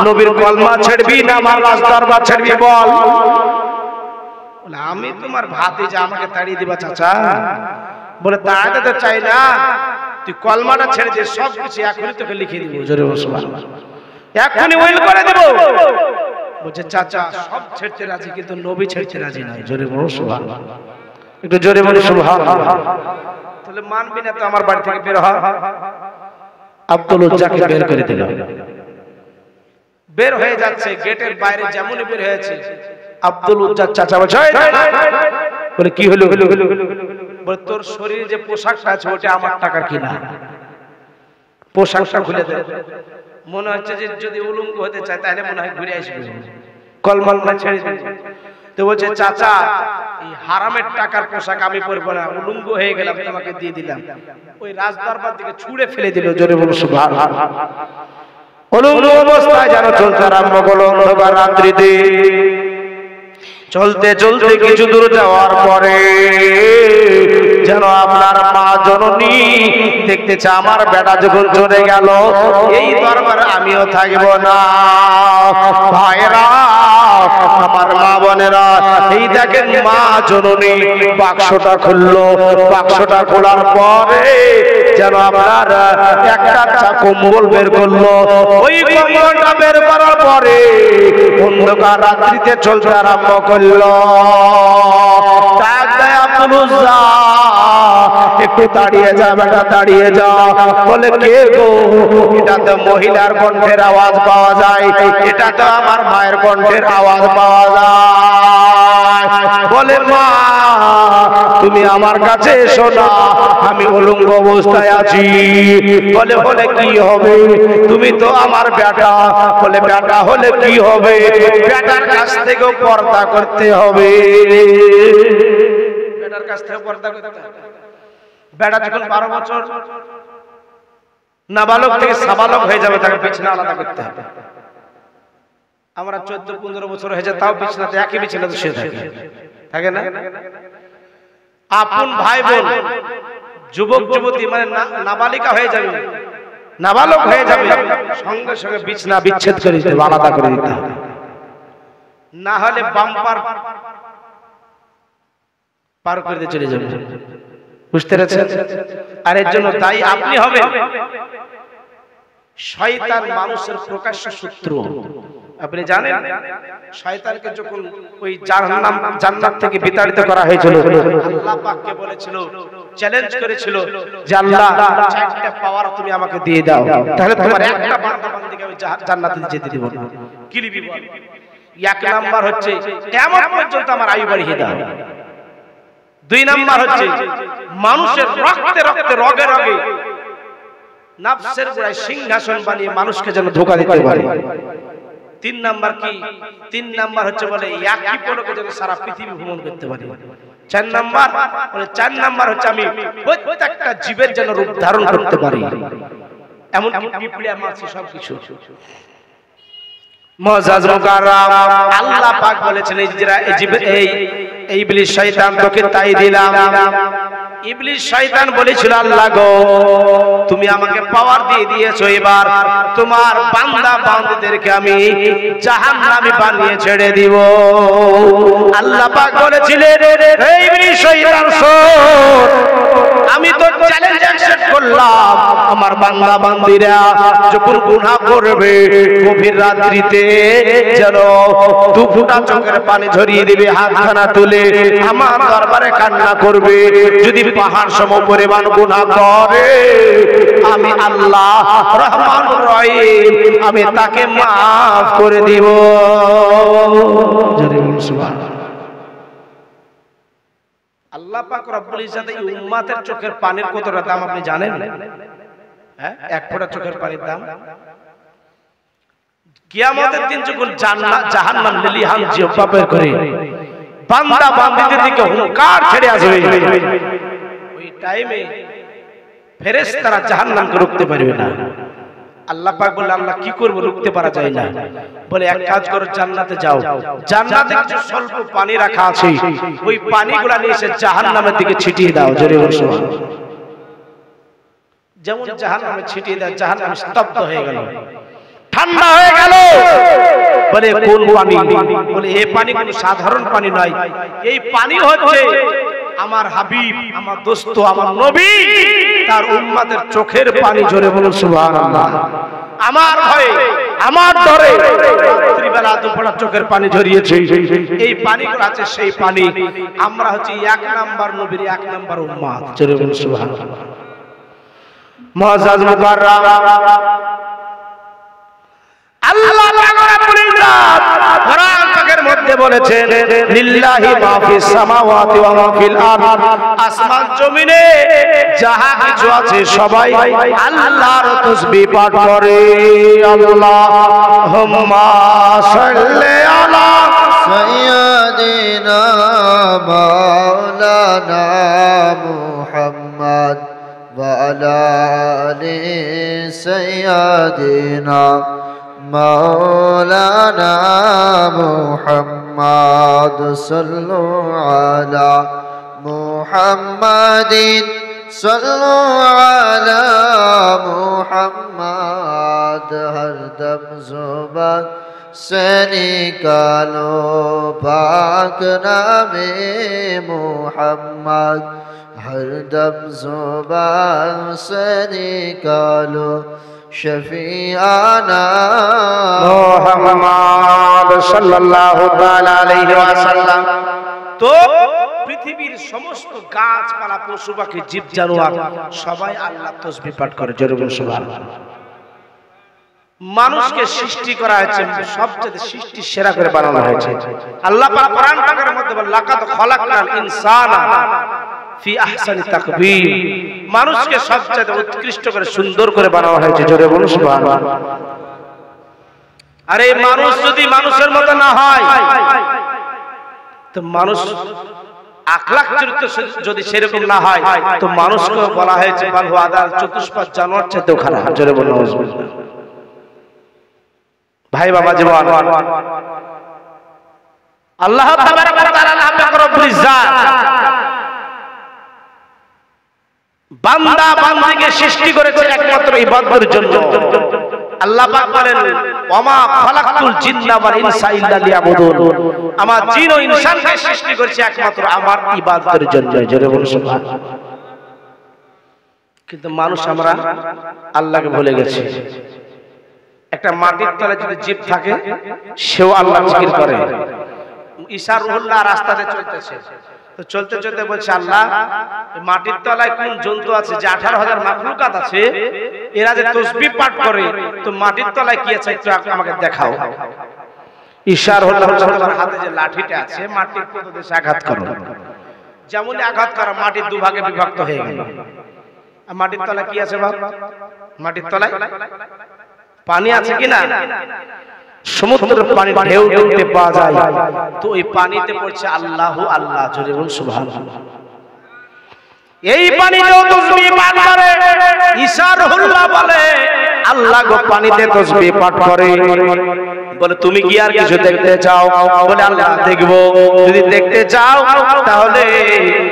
নবীর কলমা ছেড়বি না আমার রাজ দরবার ছেড়বি বল? বলে আমি তোমার ভাতিজা, আমাকে তাড়িয়ে দিবা চাচা? বলে তাড়াতে তো চাই না, তুই কলমাটা ছেড়ে দে, সব কিছু এখনই তোকে লিখে দিব। জোরে বলো সুবহানাল্লাহ। এখনই উইল করে দেব। বলছে চাচা সব ছেড়তে রাজি, কিন্তু নবী ছেড়তে রাজি নাই। জোরে বলো সুবহানাল্লাহ। একটু জোরে বলো সুবহানাল্লাহ। তাহলে মানবি না তো আমার বাড়ি থেকে বের হ। আব্দুল উজ্জাকে বের করে দিল। বের হয়ে যাচ্ছে, গেটের বাইরে যেমনই বের হয়েছে, আব্দুল উজ্জার চাচা বলছে, বলে কি হলো? বলে তোর শরীরে যে পোশাকটা আছে ওটা আমার টাকার কিনা, পোশাকটা খুলে দে। মনে হচ্ছে যে যদি উলঙ্গ হতে চায় তাহলে মনে হয় ঘুরে আসবে, কলমা ছেড়ে দিবে। তো বলছে চাচা এই হারামের টাকার পোশাক আমি পরবো না, উলঙ্গ হয়ে গেলাম, তোমাকে দিয়ে দিলাম। ওই রাজদরবার থেকে ছুঁড়ে ফেলে দিল। জোরে বলো সুবহানাল্লাহ। উলঙ্গ অবস্থায় যেন চলতে আরম্ভ করলো অন্ধকার রাত্রিতে। চলতে চলতে কিছু দূর যাওয়ার পরে যেন আপনার মা জননী দেখতেছে আমার বেটা যখন চলে গেল, এই দরবারে আমিও থাকবো না। ভাইরা, আমার মা বোনেরা, এই দেখেন মা জননী বাক্সটা খুললো। বাক্সটা খোলার পরে যেন আপনার একটা কম্বল বের করলো। ওই কম্বলটা বের করার পরে অন্ধকার রাত্রিতে চলতে আরম্ভ করলো। একটু দাঁড়িয়ে যা বেটা, দাঁড়িয়ে যা। বলে কে গো? এটা তো মহিলার কণ্ঠের আওয়াজ পাওয়া যায়, এটা তো আমার মায়ের কণ্ঠের আওয়াজ পাওয়া যায়। বলে মা তুমি আমার কাছে এসো না, আমি উলঙ্গ অবস্থায় আছি। বলে বলে কি হবে? তুমি তো আমার বেটা। বলে বেটা হলে কি হবে? বেটার কাছ থেকেও পর্দা করতে হবে। বেটার কাছ থেকে পর্দা করতে হবে। বেটা যখন 12 বছর নাবালক থেকে সাবালক হয়ে যাবে, তাকে বিছানা আলাদা করতে হবে। আমরা 14-15 বছর হয়ে যায়, তাও বিছানাতে একই বিছানাতে শুয়ে থাকি, থাকে না? আপন ভাই বোন যুবক যুবতী মানে নাবালিকা হয়ে যাবে, নাবালক হয়ে যাবে, সঙ্গে সঙ্গে বিছানা বিচ্ছেদ করে দিতে হবে, আলাদা করে দিতে হবে। না হলে বাম্পার পার করে দিয়ে চলে যাবে। বুঝতে পেরেছেন? আর এর জন্য দায়ী আপনি হবেন। শয়তান মানুষের প্রকাশ্য শত্রু। আপনি জানেন শয়তানকে যখন ওই জান্নাত থেকে বিতাড়িত করা হয়েছিল, আল্লাহ পাককে বলেছিল, চ্যালেঞ্জ করেছিল যে আল্লাহ 4টা পাওয়ার তুমি আমাকে দিয়ে দাও, তাহলে তোমার একটা বান্দা বান্দীকে আমি জান্নাতে যেতে দেব না। কি লিবি বল? এক নাম্বার হচ্ছে কিয়ামত পর্যন্ত আমার আয়ু বাড়িয়ে দাও। দুই নাম্বার হচ্ছে মানুষের রক্তে রক্তে রগে রগে নফসের গোড়ায় সিংহাসন বানিয়ে মানুষকে যেন ধোঁকা দিতে পারে। তিন নাম্বার কি? তিন নাম্বার হচ্ছে বলে একই পলকে যেন সারা পৃথিবী ভ্রমণ করতে পারি। চার নাম্বার বলে চার নাম্বার হচ্ছে আমি প্রত্যেকটা জীবের যেন রূপ ধারণ করতে পারি, এমন পিঁপড়ে মাছি সবকিছু। মুআজ্জাজ মুকাররম আল্লাহ পাক বলেছেন এই ইবলিস শয়তান তোকে তাই দিলাম। ইবলিস শয়তান বলেছিল আল্লাহ গো তুমি আমাকে পাওয়ার দিয়ে দিয়েছো, এবার তোমার বান্দা বান্দীদেরকে আমি জাহান্নামী বানিয়ে ছেড়ে দিব। আল্লাহ পাক বলেছিলেন এই ইবলিস শয়তান শোন, আমি তো চ্যালেঞ্জ অ্যাকসেপ্ট করলাম আমার বান্দা বান্দীরা যখন গুনাহ করবে গভীর রাত্রিতে যেন দু ফোঁটা চোখের পানি ঝরিয়ে দিবে, হাতখানা তুলে আমার দরবারে কান্না করবে। যদি পাহাড় সম পরিমাণ গুনাহ করে আমি আল্লাহ রহমানুর রহিম আমি তাকে মাফ করে দিব। জোরে বলুন সুবহানাল্লাহ। আল্লাহ পাক রব্বুল ইজ্জত এই উম্মতের চোখের পানির কতটা দাম আপনি জানেন? হ্যাঁ, এক ফোঁটা চোখের পানির দাম। কিয়ামতের দিন যখন জাহান্নাম লিলিহান জিহ্বা বের করে বান্দা বান্দীদের দিকে হুঙ্কার ছেড়ে আসবে, ওই টাইমে ফেরেশতারা জাহান্নামকে রুখতে পারবে না। আল্লাহ পাক বলে আল্লাহ কি করব, রুখতে পারা যায় না। বলে এক কাজ করো জান্নাতে যাও, জান্নাতে কিছু স্বল্প পানি রাখা আছে, ওই পানিগুলো নিয়ে এসে জাহান্নামের দিকে ছিটিয়ে দাও। জোরে বলুন সুবহানাল্লাহ। যেমন জাহান্নামে ছিটিয়ে দাও, জাহান্নাম স্তব্ধ হয়ে গেল, ঠান্ডা হয়ে গেল। বলে কোন পানি? বলে এই পানি কোনো সাধারণ পানি নয়, এই পানি হচ্ছে আমার হাবিব, আমার দোস্ত, আমার নবী তার উম্মতের চোখের পানি। জোরে বলুন সুবহানাল্লাহ। আমার ভয়ে আমার ডরে রাত্রিবেলা দুপুরা চোখের পানি ঝরিয়েছে, এই পানিগুলো আছে সেই পানি। আমরা হচ্ছে এক নাম্বার নবীর এক নাম্বার উম্মত। জোরে বলুন সুবহানাল্লাহ। মুআজ্জাজ মুকাররম আল্লাহ পাক রব্বুল ইজ্জত কোরআন পাকের মধ্যে বলেছেন লিল্লাহি মা ফিস সামাওয়াতি ওয়া মা ফিল আরদ, আসমান জমিনে যাহা কিছু আছে সবাই আল্লাহর তাসবিহ পাঠ করে। আল্লাহুম্মা সাল্লি আলা সাইয়্যিদিনা মাওলানা মুহাম্মদ ওয়া আলা আলি সাইয়্যিদিনা مولانا محمد صلوا على محمد صلوا على محمد ہر دم زبان سے نکالو پاک نام محمد ہر دم زبان سے نکالو শফিআনা মুহাম্মদ সাল্লাল্লাহু তাআলা আলাইহি ওয়াসাল্লাম। তো পৃথিবীর সমস্ত গাছপালা পশু পাখি জীব জানোয়ার সবাই আল্লাহর তাসবিহ পাঠ করে। জোরে বলুন সুবহানাল্লাহ। মানুষকে সৃষ্টি করা হয়েছে সবচেয়ে সৃষ্টি সেরা করে বানানো হয়েছে। আল্লাহ পাক কোরআন পাকের মধ্যে বলেন লাকাদ খলাকনাল ইনসানা ফি আহসানি তাকবীর, মানুষকে সবচেয়ে উৎকৃষ্ট করে সুন্দর করে বানানো হয়েছে। জোরে বলুন সুবহানাল্লাহ। আরে মানুষ যদি মানুষের মতো না হয় তো মানুষ আখলাক চরিত্র যদি সেরকম না হয় তো মানুষকে বলা হয়েছে বালহু আদাল চতুষ্পাদ জানোয়ার চাইতেও খারাপ। জোরে বলুন নাউজুবিল্লাহ। ভাই বাবা জীবন আল্লাহ তাবারাক ওয়া তাআলা পাক রব্বুল ইজ্জত বান্দা বান্দিকে সৃষ্টি করেছে একমাত্র ইবাদতের জন্য। আল্লাহ পাক বলেন ওয়ামা খালাকতুল জিন্না ওয়াল ইনসা ইল্লা লিয়াবুদুন, আমার জিন ও ইনসানকে সৃষ্টি করেছে একমাত্র আমার ইবাদতের জন্য। জোরে বলুন সুবহানাল্লাহ। কিন্তু মানুষ আমরা আল্লাহকে ভুলে গেছি। একটা মাটির তলায় যদি জীব থাকে সেও আল্লাহ জিকির করে। ঈসা রুহুল্লাহ রাস্তাতে চলতেছে, তো চলতে চলতে বলছে আল্লাহ মাটির তলায় কোন জন্তু আছে যে 18,000 মাখলুকাত আছে এরা যে তাসবিহ পাঠ করে, তো মাটির তলায় কি আছে একটু আমাকে দেখাও। ইশারুল্লাহ তোমার হাতে যে লাঠিটা আছে মাটির পদদেশে আঘাত করো। যেমন আঘাত করা মাটির দুভাগে বিভক্ত হয়ে গেল। আর মাটির তলায় কি আছে বাবা? মাটির তলায় পানি আছে কিনা? সমুদ্রের পানি ঢেউ দেখতে পাওয়া যায়, তো ওই পানিতে পড়ছে আল্লাহু আল্লাহ, জোরে বলুন সুবহানাল্লাহ। এই পানিতেও তাসবিহ পাঠ করে। ইশারুল্লাহ বলে আল্লাহ গো পানিতে তাসবিহ পাঠ করে। বলে তুমি কি আর কিছু দেখতে চাও? বলে আল্লাহ দেখবো। যদি দেখতে চাও তাহলে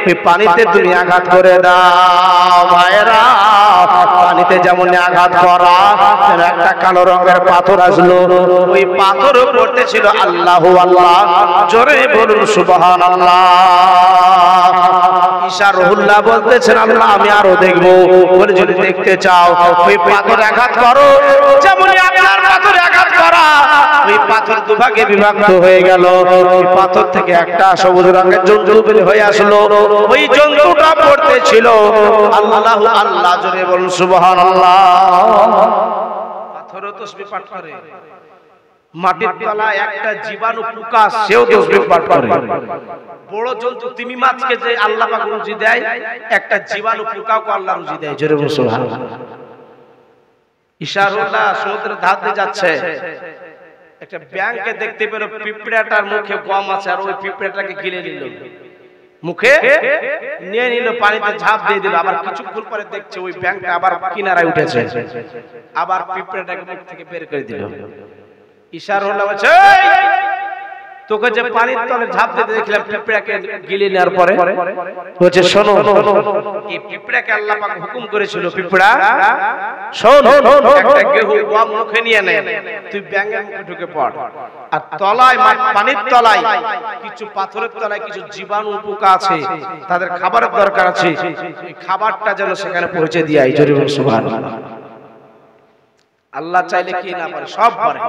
ওই পানিতে তুমি আঘাত করে দাও। ভাইরা, পানিতে যেমন আঘাত করা, একটা কালো রঙের পাথর আসলো, ওই পাথর পড়তে ছিল আল্লাহু আল্লাহ, জোরে বলুন সুবহানাল্লাহ। ইশারুল্লাহ বলতেছেন আল্লাহ আমি আরো দেখবো। বলে যদি দেখতে চাও ওই পাথরে আঘাত করো, যেমন আপনার পাথরে আঘাত করা, ওই পাথর দুভাগে বিভক্ত হয়ে গেল। ওই পাথর থেকে একটা সবুজ রঙের জন্তু বের হয়ে আসলো, ওই জন্তুটা পড়তে ছিল আল্লাহু আল্লাহ, জোরে বলুন সুবহানাল্লাহ। পাথরও তাসবিহ পাঠ করে। মাটির তলায় একটা জীবাণু পোকা, সেও তাসবিহ পাঠ করে। বড় জন্তু তিমি মাছকে যে আল্লাহ পাক রুজি দেয়, একটা জীবাণু পোকাকে আল্লাহ রুজি দেয়, জোরে বলুন সুবহানাল্লাহ। ইশারুল্লাহ সমুদ্রের ধার দিয়ে যাচ্ছে, একটা ব্যাঙকে দেখতে পেল পিঁপড়াটার মুখে গম আছে, আর ওই পিঁপড়াটাকে গিলে নিল, মুখে নিয়ে নিল, পানিতে ঝাঁপ দিয়ে দিল। আবার কিছুক্ষণ পরে দেখছে ওই ব্যাঙটা আবার কিনারায় উঠেছে, আবার পিঁপড়াটাকে মুখ থেকে বের করে দিল। ইশারুল্লাহ বলছে তোকে যে পানির তলে ঝাঁপ দিতে দেখলাম পিঁপড়াকে গিলে নেওয়ার পরে, বলছে শোনো, এই পিঁপড়াকে আল্লাহ পাক হুকুম করেছিল, পিঁপড়া শোন, একটা গেহু গম মুখে নিয়ে নে, তুই ব্যাঙের মুখে ঢুকে পড়, আর তলায় পানির তলায় কিছু পাথরের তলায় কিছু জীবাণু পোকা আছে, তাদের খাবারের দরকার আছে, এই খাবারটা যেন সেখানে পৌঁছে দিয়ে আই, জোরে বলুন সুবহানাল্লাহ। আল্লাহ চাইলে কি না পারে, সব পারে।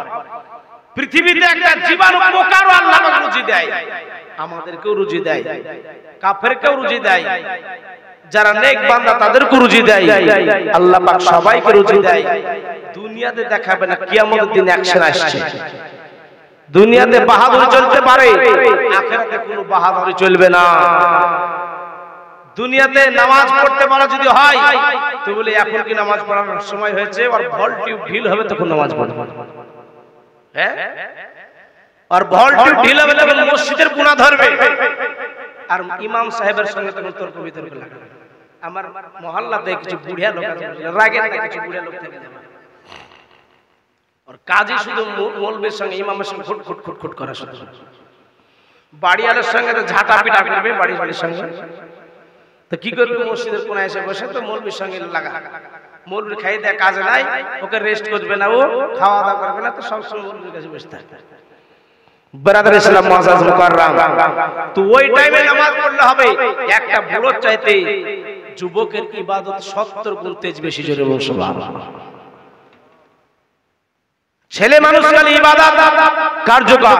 পৃথিবীতে একটা জীবাণু পোকারও আল্লাহ পাক রুজি দেয়, আমাদেরকেও রুজি দেয়, কাফেরকেও রুজি দেয়, যারা নেক বান্দা তাদেরকেও রুজি দেয়। আল্লাহ পাক সবাইকে রুজি দেয়। দুনিয়াতে দেখাবে না, কিয়ামতের দিন অ্যাকশন আসছে। দুনিয়াতে বাহাদুরি চলতে পারে, আখিরাতে কোনো বাহাদুরি চলবে না। দুনিয়াতে নামাজ পড়তে পারা যদি হয় তো বলে এখন কি নামাজ পড়ার সময় হয়েছে, আর ভলটিউ ঢিল হবে তখন নামাজ পড়বে, হ্যাঁ, আর ভলটিউ ঢিল হবে তখন মসজিদের কোনা ধরবে, আর ইমাম সাহেবের সঙ্গে তখন তর্ক বিতর্ক লাগবে। আমার মহল্লাতে কিছু বুড়িয়া লোক আছে, রাগের না কিছু বুড়িয়া লোক থাকে, আর কাজী শুধু মৌলবীর সঙ্গে ইমামের সঙ্গে খুট খুট খুট খুট করা, শুধু বাড়িওয়ালার সঙ্গে তো ঝাঁটা পিটা করবে, বাড়ির সঙ্গে তো কি করবে, মসজিদের কোনায় এসে বসে তো মৌলবীর সঙ্গে লাগা, মৌলবী খাই দেয় কাজে নাই, ওকে রেস্ট করবে না, ও খাওয়া দাওয়া করবে না, তো সবসময় মৌলবীর কাছে বসে থাকবে। ব্রাদার ইসলাম মুআজ্জাজ মুকাররাম, তো ওই টাইমে নামাজ পড়লে হবে। একটা বুড়ো চাইতে যুবকের ইবাদত 70 গুণ তেজ বেশি, জোরে বলুন সুবহানাল্লাহ। ছেলে মানুষ খালি ইবাদত কার্যকর,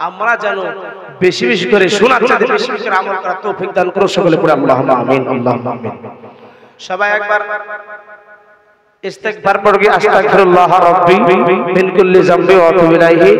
আমরা জানো বেশি বেশি করে শোনার চাইতে বেশি বেশি করে আমল করার তৌফিক দান করো সকলে পড়ে আল্লাহুম্মা আমিন, আল্লাহুম্মা আমিন। সবাই একবার ইস্তিগফার পড়বে, আস্তাগফিরুল্লাহ রাব্বি মিন কুল্লি যামবি ওয়া আতুবু ইলাইহি।